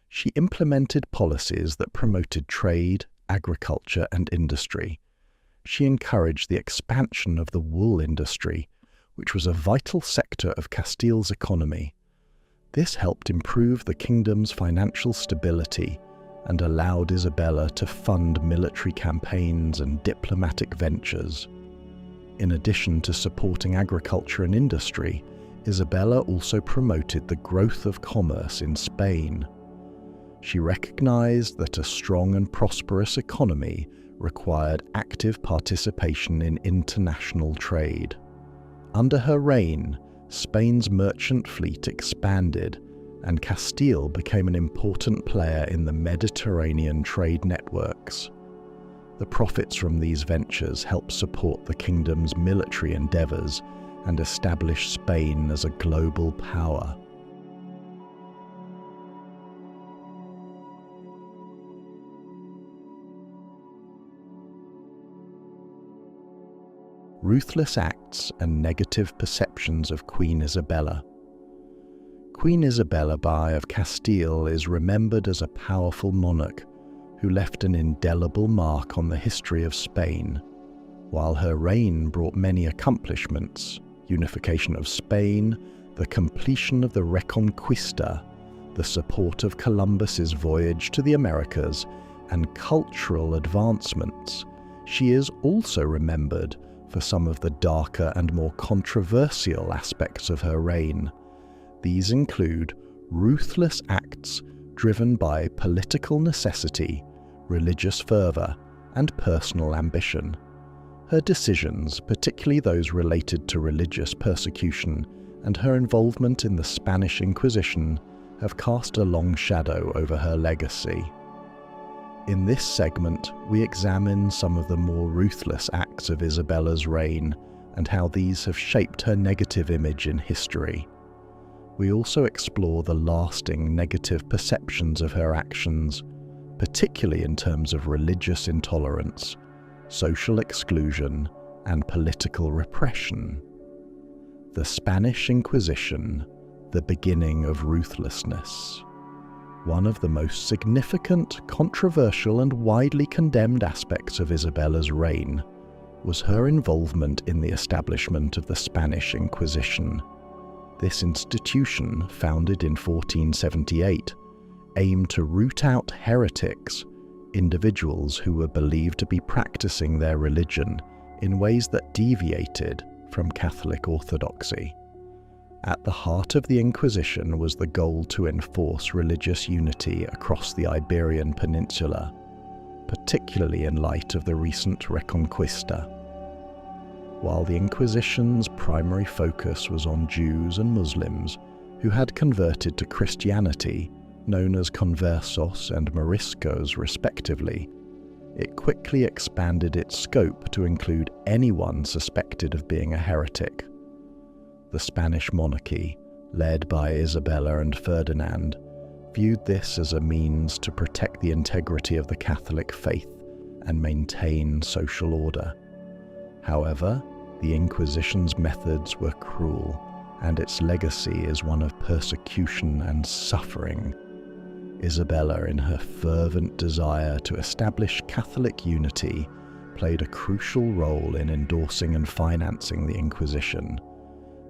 She implemented policies that promoted trade, agriculture, and industry. She encouraged the expansion of the wool industry, which was a vital sector of Castile's economy. This helped improve the kingdom's financial stability and allowed Isabella to fund military campaigns and diplomatic ventures. In addition to supporting agriculture and industry, Isabella also promoted the growth of commerce in Spain. She recognized that a strong and prosperous economy required active participation in international trade. Under her reign, Spain's merchant fleet expanded, and Castile became an important player in the Mediterranean trade networks. The profits from these ventures helped support the kingdom's military endeavors and establish Spain as a global power. Ruthless acts and negative perceptions of Queen Isabella. Queen Isabella I of Castile is remembered as a powerful monarch who left an indelible mark on the history of Spain. While her reign brought many accomplishments, unification of Spain, the completion of the Reconquista, the support of Columbus's voyage to the Americas, and cultural advancements, she is also remembered for some of the darker and more controversial aspects of her reign. These include ruthless acts driven by political necessity, religious fervor, and personal ambition. Her decisions, particularly those related to religious persecution and her involvement in the Spanish Inquisition, have cast a long shadow over her legacy. In this segment, we examine some of the more ruthless acts of Isabella's reign and how these have shaped her negative image in history. We also explore the lasting negative perceptions of her actions, particularly in terms of religious intolerance, social exclusion, and political repression. The Spanish Inquisition, the beginning of ruthlessness. One of the most significant, controversial, and widely condemned aspects of Isabella's reign was her involvement in the establishment of the Spanish Inquisition. This institution, founded in 1478, aimed to root out heretics, individuals who were believed to be practicing their religion in ways that deviated from Catholic orthodoxy. At the heart of the Inquisition was the goal to enforce religious unity across the Iberian Peninsula, particularly in light of the recent Reconquista. While the Inquisition's primary focus was on Jews and Muslims who had converted to Christianity, known as conversos and moriscos respectively, it quickly expanded its scope to include anyone suspected of being a heretic. The Spanish monarchy, led by Isabella and Ferdinand, viewed this as a means to protect the integrity of the Catholic faith and maintain social order. However, the Inquisition's methods were cruel, and its legacy is one of persecution and suffering. Isabella, in her fervent desire to establish Catholic unity, played a crucial role in endorsing and financing the Inquisition.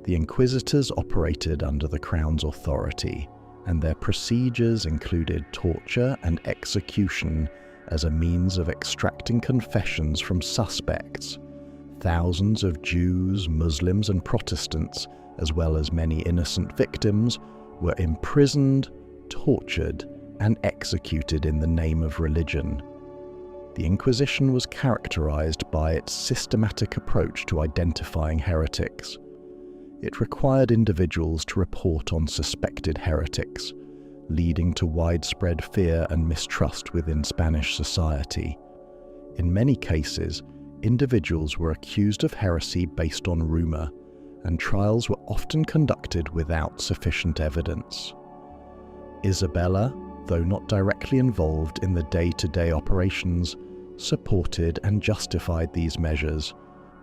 The inquisitors operated under the Crown's authority, and their procedures included torture and execution as a means of extracting confessions from suspects. Thousands of Jews, Muslims, and Protestants, as well as many innocent victims, were imprisoned, tortured, and executed in the name of religion. The Inquisition was characterized by its systematic approach to identifying heretics. It required individuals to report on suspected heretics, leading to widespread fear and mistrust within Spanish society. In many cases, individuals were accused of heresy based on rumor, and trials were often conducted without sufficient evidence. Isabella, though not directly involved in the day-to-day operations, supported and justified these measures,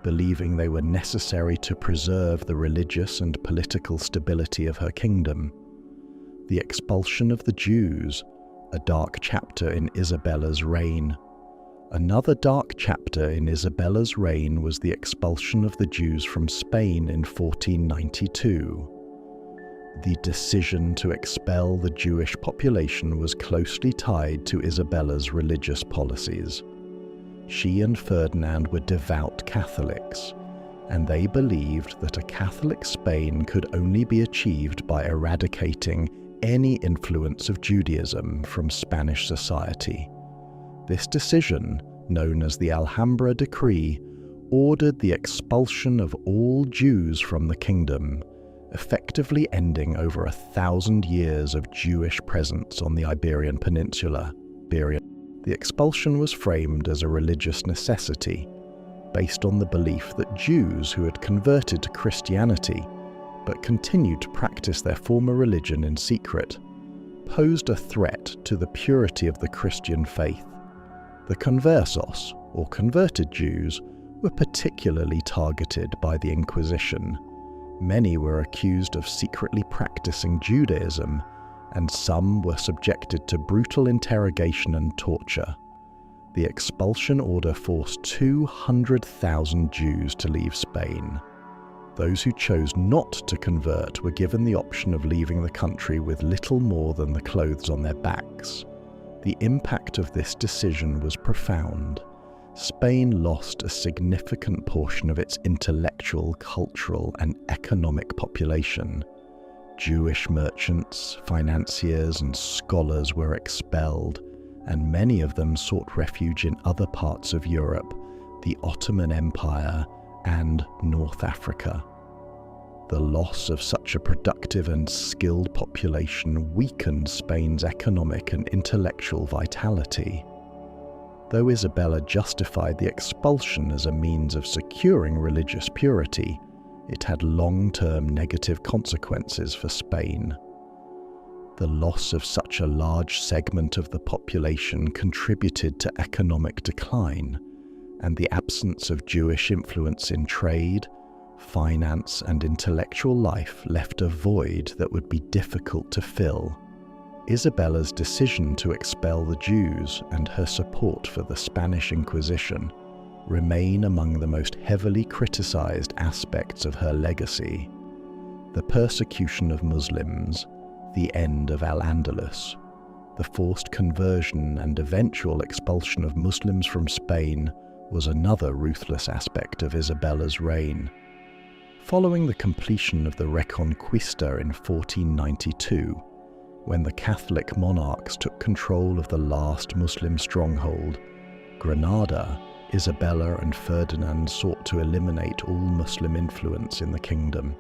believing they were necessary to preserve the religious and political stability of her kingdom. The expulsion of the Jews, a dark chapter in Isabella's reign. Another dark chapter in Isabella's reign was the expulsion of the Jews from Spain in 1492. The decision to expel the Jewish population was closely tied to Isabella's religious policies. She and Ferdinand were devout Catholics, and they believed that a Catholic Spain could only be achieved by eradicating any influence of Judaism from Spanish society. This decision, known as the Alhambra Decree, ordered the expulsion of all Jews from the kingdom, effectively ending over 1,000 years of Jewish presence on the Iberian Peninsula. The expulsion was framed as a religious necessity, based on the belief that Jews who had converted to Christianity but continued to practice their former religion in secret posed a threat to the purity of the Christian faith. The conversos, or converted Jews, were particularly targeted by the Inquisition. Many were accused of secretly practicing Judaism, and some were subjected to brutal interrogation and torture. The expulsion order forced 200,000 Jews to leave Spain. Those who chose not to convert were given the option of leaving the country with little more than the clothes on their backs. The impact of this decision was profound. Spain lost a significant portion of its intellectual, cultural, and economic population. Jewish merchants, financiers, and scholars were expelled, and many of them sought refuge in other parts of Europe, the Ottoman Empire, and North Africa. The loss of such a productive and skilled population weakened Spain's economic and intellectual vitality. Though Isabella justified the expulsion as a means of securing religious purity, it had long-term negative consequences for Spain. The loss of such a large segment of the population contributed to economic decline, and the absence of Jewish influence in trade, finance, and intellectual life left a void that would be difficult to fill. Isabella's decision to expel the Jews and her support for the Spanish Inquisition remain among the most heavily criticized aspects of her legacy. The persecution of Muslims, the end of Al-Andalus, the forced conversion and eventual expulsion of Muslims from Spain was another ruthless aspect of Isabella's reign. Following the completion of the Reconquista in 1492, when the Catholic monarchs took control of the last Muslim stronghold, Granada, Isabella and Ferdinand sought to eliminate all Muslim influence in the kingdom.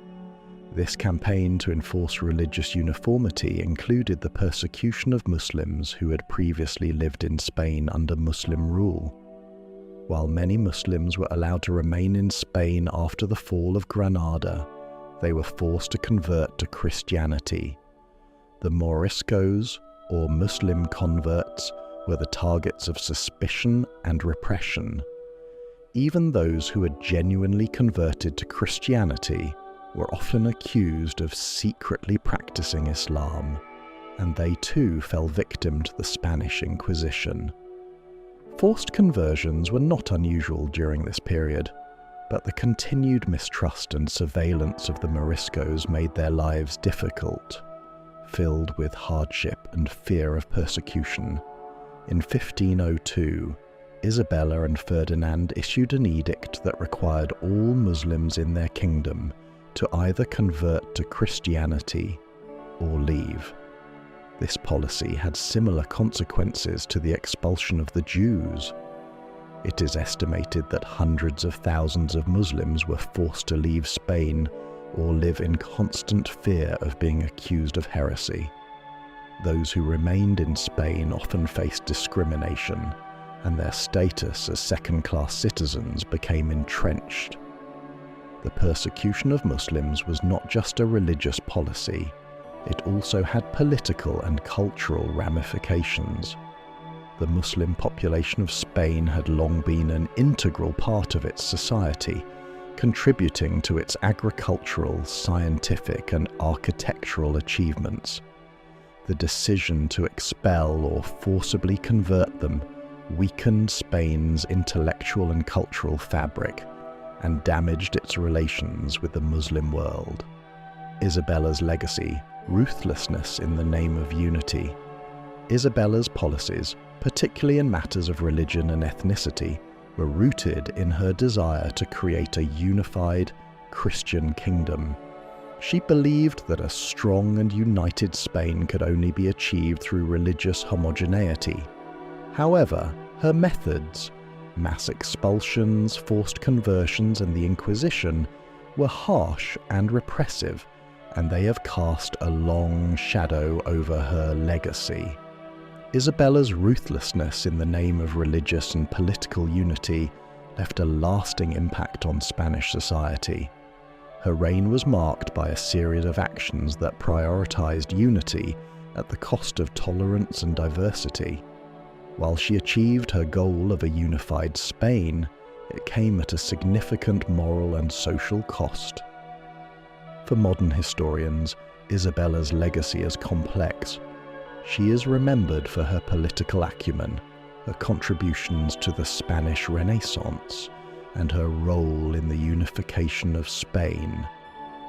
This campaign to enforce religious uniformity included the persecution of Muslims who had previously lived in Spain under Muslim rule. While many Muslims were allowed to remain in Spain after the fall of Granada, they were forced to convert to Christianity. The Moriscos, or Muslim converts, were the targets of suspicion and repression. Even those who had genuinely converted to Christianity were often accused of secretly practicing Islam, and they too fell victim to the Spanish Inquisition. Forced conversions were not unusual during this period, but the continued mistrust and surveillance of the Moriscos made their lives difficult. filled with hardship and fear of persecution. In 1502, Isabella and Ferdinand issued an edict that required all Muslims in their kingdom to either convert to Christianity or leave. This policy had similar consequences to the expulsion of the Jews. It is estimated that hundreds of thousands of Muslims were forced to leave Spain or live in constant fear of being accused of heresy. Those who remained in Spain often faced discrimination, and their status as second-class citizens became entrenched. The persecution of Muslims was not just a religious policy, it also had political and cultural ramifications. The Muslim population of Spain had long been an integral part of its society, contributing to its agricultural, scientific, and architectural achievements. The decision to expel or forcibly convert them weakened Spain's intellectual and cultural fabric and damaged its relations with the Muslim world. Isabella's legacy: ruthlessness in the name of unity. Isabella's policies, particularly in matters of religion and ethnicity, were rooted in her desire to create a unified Christian kingdom. She believed that a strong and united Spain could only be achieved through religious homogeneity. However, her methods, mass expulsions, forced conversions, and the Inquisition, were harsh and repressive, and they have cast a long shadow over her legacy. Isabella's ruthlessness in the name of religious and political unity left a lasting impact on Spanish society. Her reign was marked by a series of actions that prioritized unity at the cost of tolerance and diversity. While she achieved her goal of a unified Spain, it came at a significant moral and social cost. For modern historians, Isabella's legacy is complex. She is remembered for her political acumen, her contributions to the Spanish Renaissance, and her role in the unification of Spain.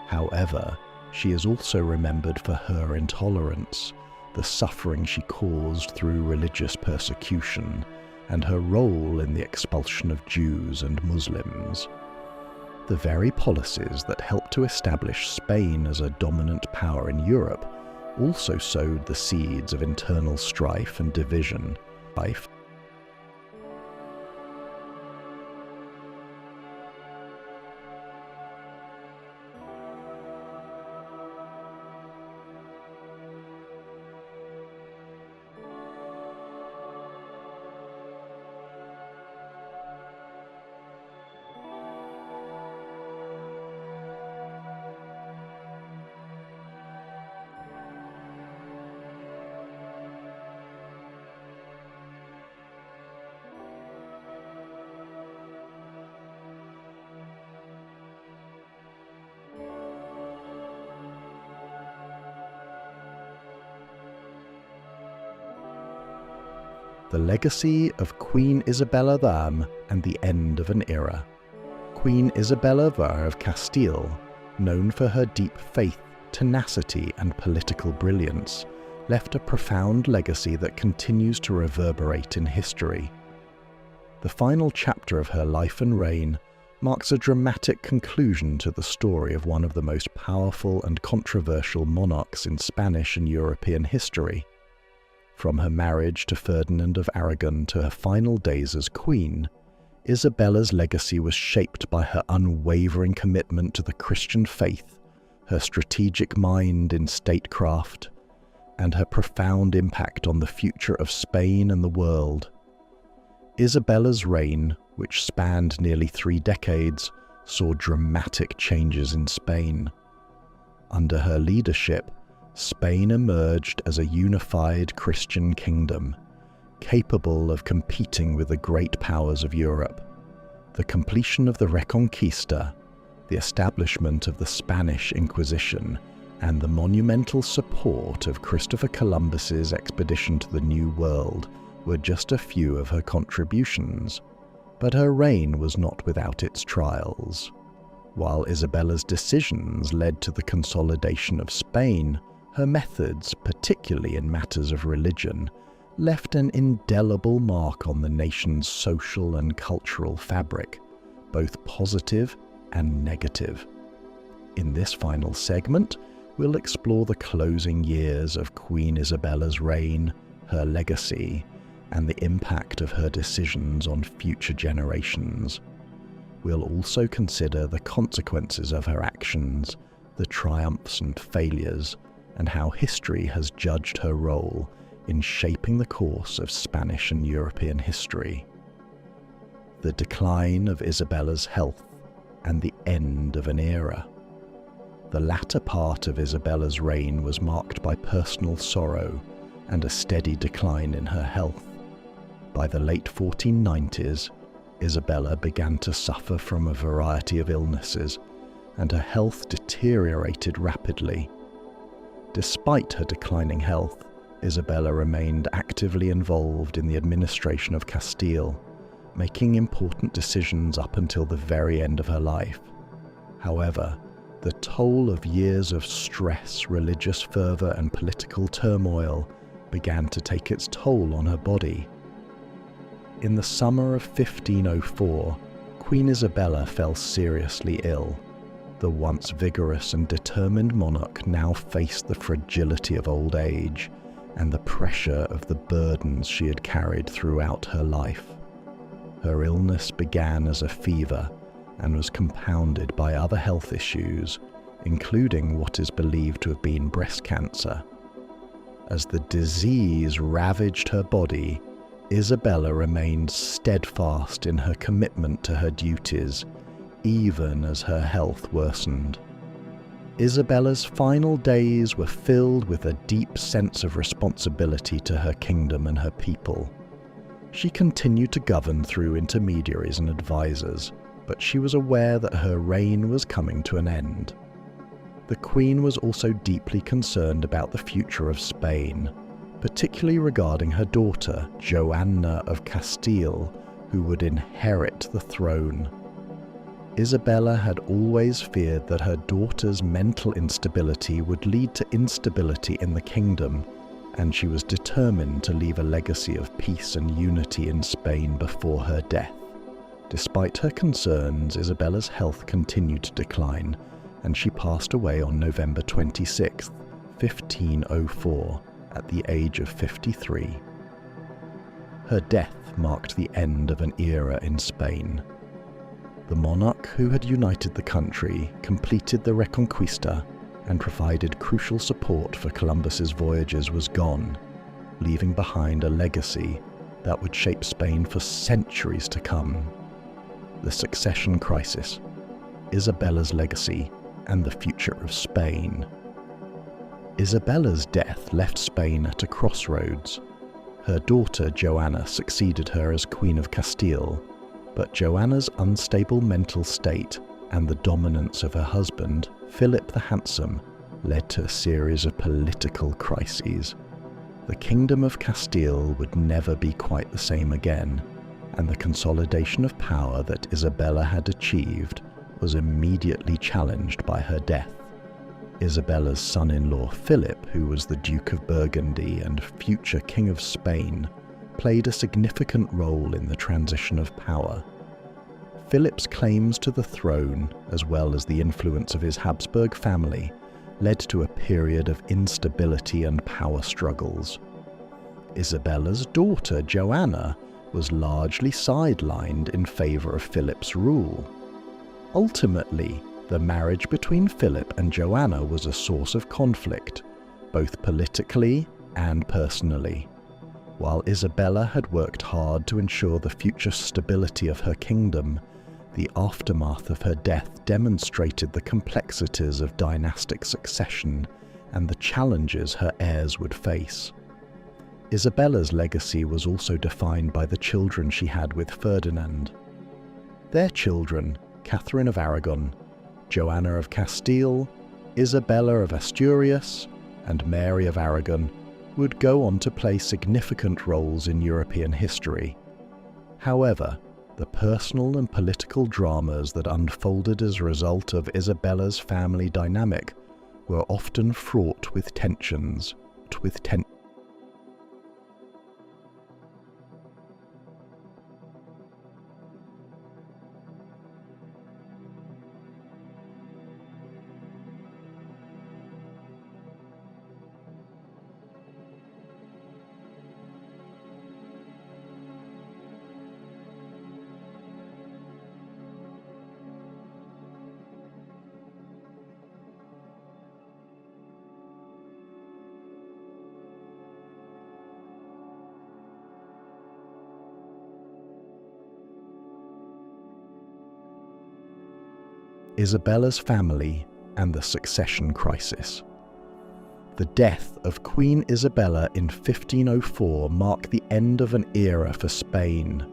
However, she is also remembered for her intolerance, the suffering she caused through religious persecution, and her role in the expulsion of Jews and Muslims. The very policies that helped to establish Spain as a dominant power in Europe also sowed the seeds of internal strife and division. The legacy of Queen Isabella I and the end of an era. Queen Isabella I of Castile, known for her deep faith, tenacity, and political brilliance, left a profound legacy that continues to reverberate in history. The final chapter of her life and reign marks a dramatic conclusion to the story of one of the most powerful and controversial monarchs in Spanish and European history. From her marriage to Ferdinand of Aragon to her final days as queen, Isabella's legacy was shaped by her unwavering commitment to the Christian faith, her strategic mind in statecraft, and her profound impact on the future of Spain and the world. Isabella's reign, which spanned nearly 3 decades, saw dramatic changes in Spain. Under her leadership, Spain emerged as a unified Christian kingdom, capable of competing with the great powers of Europe. The completion of the Reconquista, the establishment of the Spanish Inquisition, and the monumental support of Christopher Columbus's expedition to the New World were just a few of her contributions. But her reign was not without its trials. While Isabella's decisions led to the consolidation of Spain, Her methods, particularly in matters of religion, left an indelible mark on the nation's social and cultural fabric, both positive and negative. In this final segment, we'll explore the closing years of Queen Isabella's reign, her legacy, and the impact of her decisions on future generations. We'll also consider the consequences of her actions, the triumphs and failures, and how history has judged her role in shaping the course of Spanish and European history. The decline of Isabella's health and the end of an era. The latter part of Isabella's reign was marked by personal sorrow and a steady decline in her health. By the late 1490s, Isabella began to suffer from a variety of illnesses, and her health deteriorated rapidly. Despite her declining health, Isabella remained actively involved in the administration of Castile, making important decisions up until the very end of her life. However, the toll of years of stress, religious fervour, and political turmoil began to take its toll on her body. In the summer of 1504, Queen Isabella fell seriously ill. The once vigorous and determined monarch now faced the fragility of old age and the pressure of the burdens she had carried throughout her life. Her illness began as a fever and was compounded by other health issues, including what is believed to have been breast cancer. As the disease ravaged her body, Isabella remained steadfast in her commitment to her duties, even as her health worsened. Isabella's final days were filled with a deep sense of responsibility to her kingdom and her people. She continued to govern through intermediaries and advisors, but she was aware that her reign was coming to an end. The Queen was also deeply concerned about the future of Spain, particularly regarding her daughter, Joanna of Castile, who would inherit the throne. Isabella had always feared that her daughter's mental instability would lead to instability in the kingdom, and she was determined to leave a legacy of peace and unity in Spain before her death. Despite her concerns, Isabella's health continued to decline, and she passed away on November 26, 1504, at the age of 53. Her death marked the end of an era in Spain. The monarch who had united the country completed the Reconquista and provided crucial support for Columbus's voyages was gone, leaving behind a legacy that would shape Spain for centuries to come. The succession crisis, Isabella's legacy, and the future of Spain. Isabella's death left Spain at a crossroads. Her daughter Joanna succeeded her as Queen of Castile, but Joanna's unstable mental state and the dominance of her husband, Philip the Handsome, led to a series of political crises. The Kingdom of Castile would never be quite the same again, and the consolidation of power that Isabella had achieved was immediately challenged by her death. Isabella's son-in-law Philip, who was the Duke of Burgundy and future King of Spain, played a significant role in the transition of power. Philip's claims to the throne, as well as the influence of his Habsburg family, led to a period of instability and power struggles. Isabella's daughter Joanna was largely sidelined in favour of Philip's rule. Ultimately, the marriage between Philip and Joanna was a source of conflict, both politically and personally. While Isabella had worked hard to ensure the future stability of her kingdom, the aftermath of her death demonstrated the complexities of dynastic succession and the challenges her heirs would face. Isabella's legacy was also defined by the children she had with Ferdinand. Their children, Catherine of Aragon, Joanna of Castile, Isabella of Asturias, and Mary of Aragon, would go on to play significant roles in European history. However, the personal and political dramas that unfolded as a result of Isabella's family dynamic were often fraught with tensions. Isabella's family and the succession crisis. The death of Queen Isabella in 1504 marked the end of an era for Spain.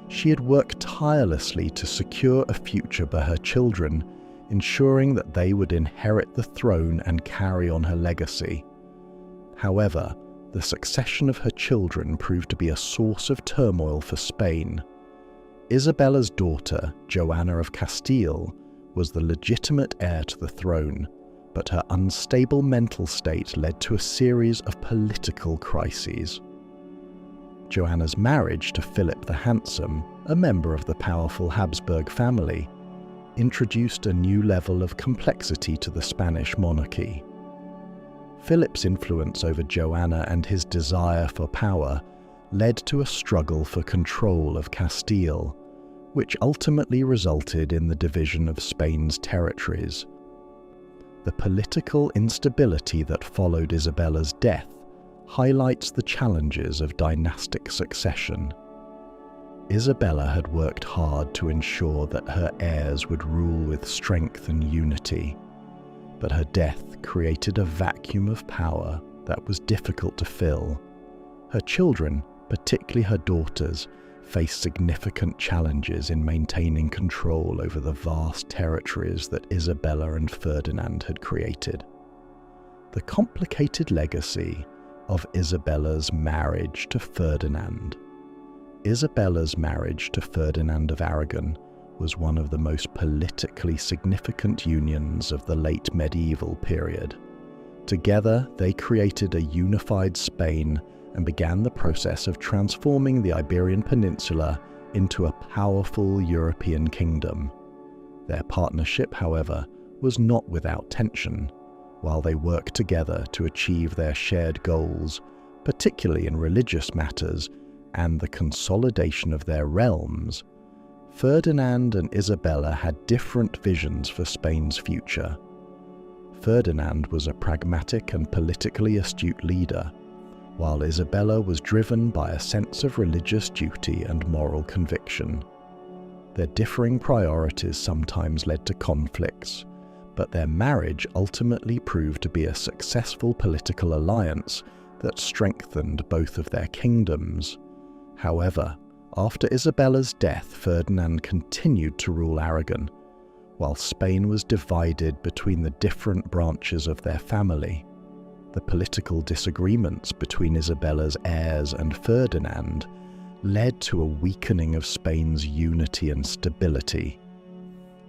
She had worked tirelessly to secure a future for her children, ensuring that they would inherit the throne and carry on her legacy. However, the succession of her children proved to be a source of turmoil for Spain. Isabella's daughter, Joanna of Castile, was the legitimate heir to the throne, but her unstable mental state led to a series of political crises. Joanna's marriage to Philip the Handsome, a member of the powerful Habsburg family, introduced a new level of complexity to the Spanish monarchy. Philip's influence over Joanna and his desire for power led to a struggle for control of Castile, which ultimately resulted in the division of Spain's territories. The political instability that followed Isabella's death highlights the challenges of dynastic succession. Isabella had worked hard to ensure that her heirs would rule with strength and unity, but her death created a vacuum of power that was difficult to fill. Her children, particularly her daughters, faced significant challenges in maintaining control over the vast territories that Isabella and Ferdinand had created. The complicated legacy of Isabella's marriage to Ferdinand. Isabella's marriage to Ferdinand of Aragon was one of the most politically significant unions of the late medieval period. Together, they created a unified Spain and began the process of transforming the Iberian Peninsula into a powerful European kingdom. Their partnership, however, was not without tension. While they worked together to achieve their shared goals, particularly in religious matters and the consolidation of their realms, Ferdinand and Isabella had different visions for Spain's future. Ferdinand was a pragmatic and politically astute leader, while Isabella was driven by a sense of religious duty and moral conviction. Their differing priorities sometimes led to conflicts, but their marriage ultimately proved to be a successful political alliance that strengthened both of their kingdoms. However, after Isabella's death, Ferdinand continued to rule Aragon, while Spain was divided between the different branches of their family. The political disagreements between Isabella's heirs and Ferdinand led to a weakening of Spain's unity and stability.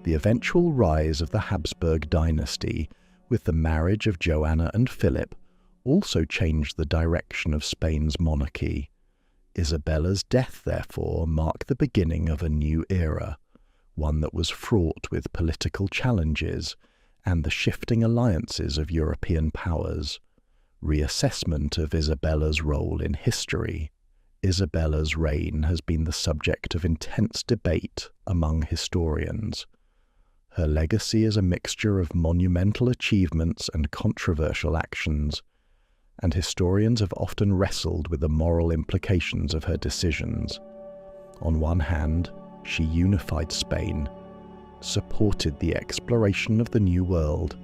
The eventual rise of the Habsburg dynasty, with the marriage of Joanna and Philip, also changed the direction of Spain's monarchy. Isabella's death, therefore, marked the beginning of a new era, one that was fraught with political challenges and the shifting alliances of European powers. Reassessment of Isabella's role in history. Isabella's reign has been the subject of intense debate among historians. Her legacy is a mixture of monumental achievements and controversial actions, and historians have often wrestled with the moral implications of her decisions. On one hand, she unified Spain, supported the exploration of the New World,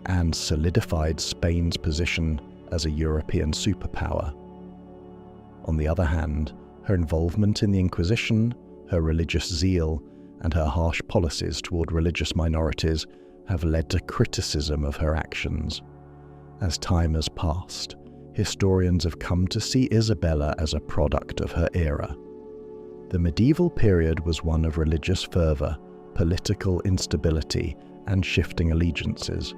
and solidified Spain's position as a European superpower. On the other hand, her involvement in the Inquisition, her religious zeal, and her harsh policies toward religious minorities have led to criticism of her actions. As time has passed, historians have come to see Isabella as a product of her era. The medieval period was one of religious fervor, political instability, and shifting allegiances.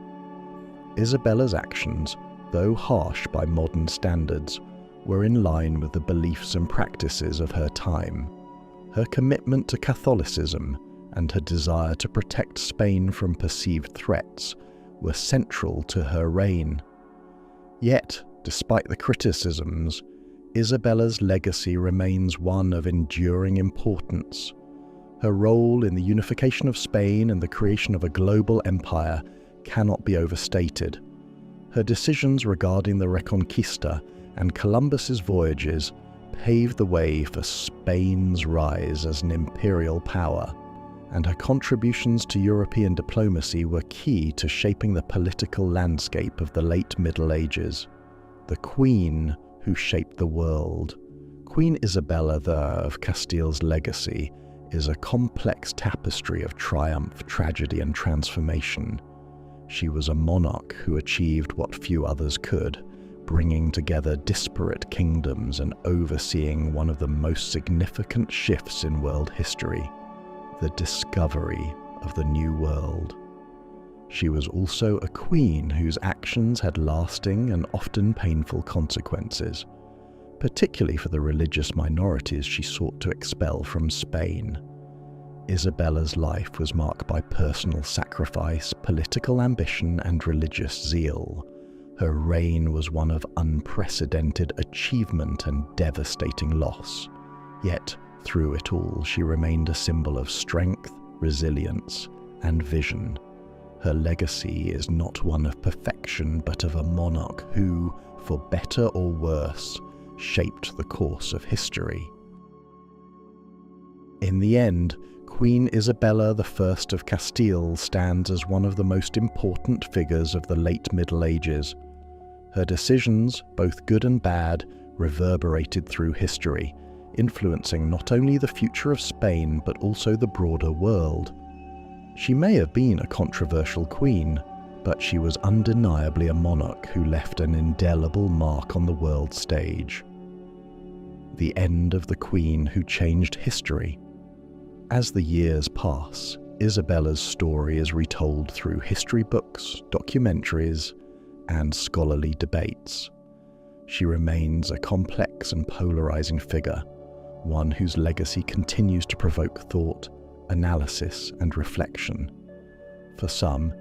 Isabella's actions, though harsh by modern standards, were in line with the beliefs and practices of her time. Her commitment to Catholicism and her desire to protect Spain from perceived threats were central to her reign. Yet, despite the criticisms, Isabella's legacy remains one of enduring importance. Her role in the unification of Spain and the creation of a global empire cannot be overstated. Her decisions regarding the Reconquista and Columbus's voyages paved the way for Spain's rise as an imperial power, and her contributions to European diplomacy were key to shaping the political landscape of the late Middle Ages. The Queen who shaped the world. Queen Isabella of Castile's legacy is a complex tapestry of triumph, tragedy, and transformation. She was a monarch who achieved what few others could, bringing together disparate kingdoms and overseeing one of the most significant shifts in world history, the discovery of the New World. She was also a queen whose actions had lasting and often painful consequences, particularly for the religious minorities she sought to expel from Spain. Isabella's life was marked by personal sacrifice, political ambition, and religious zeal. Her reign was one of unprecedented achievement and devastating loss. Yet, through it all, she remained a symbol of strength, resilience, and vision. Her legacy is not one of perfection, but of a monarch who, for better or worse, shaped the course of history. In the end, Queen Isabella I of Castile stands as one of the most important figures of the late Middle Ages. Her decisions, both good and bad, reverberated through history, influencing not only the future of Spain but also the broader world. She may have been a controversial queen, but she was undeniably a monarch who left an indelible mark on the world stage. The end of the queen who changed history. As the years pass, Isabella's story is retold through history books, documentaries, and scholarly debates. She remains a complex and polarizing figure, one whose legacy continues to provoke thought, analysis, and reflection. For some,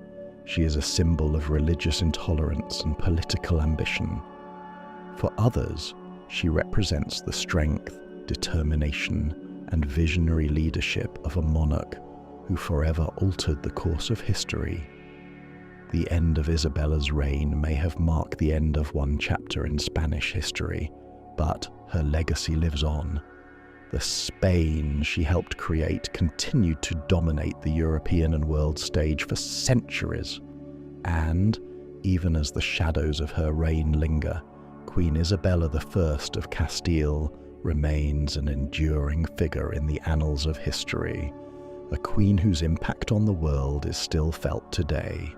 she is a symbol of religious intolerance and political ambition. For others, she represents the strength, determination, and visionary leadership of a monarch who forever altered the course of history. The end of Isabella's reign may have marked the end of one chapter in Spanish history, but her legacy lives on. The Spain she helped create continued to dominate the European and world stage for centuries. And, even as the shadows of her reign linger, Queen Isabella I of Castile remains an enduring figure in the annals of history, a queen whose impact on the world is still felt today.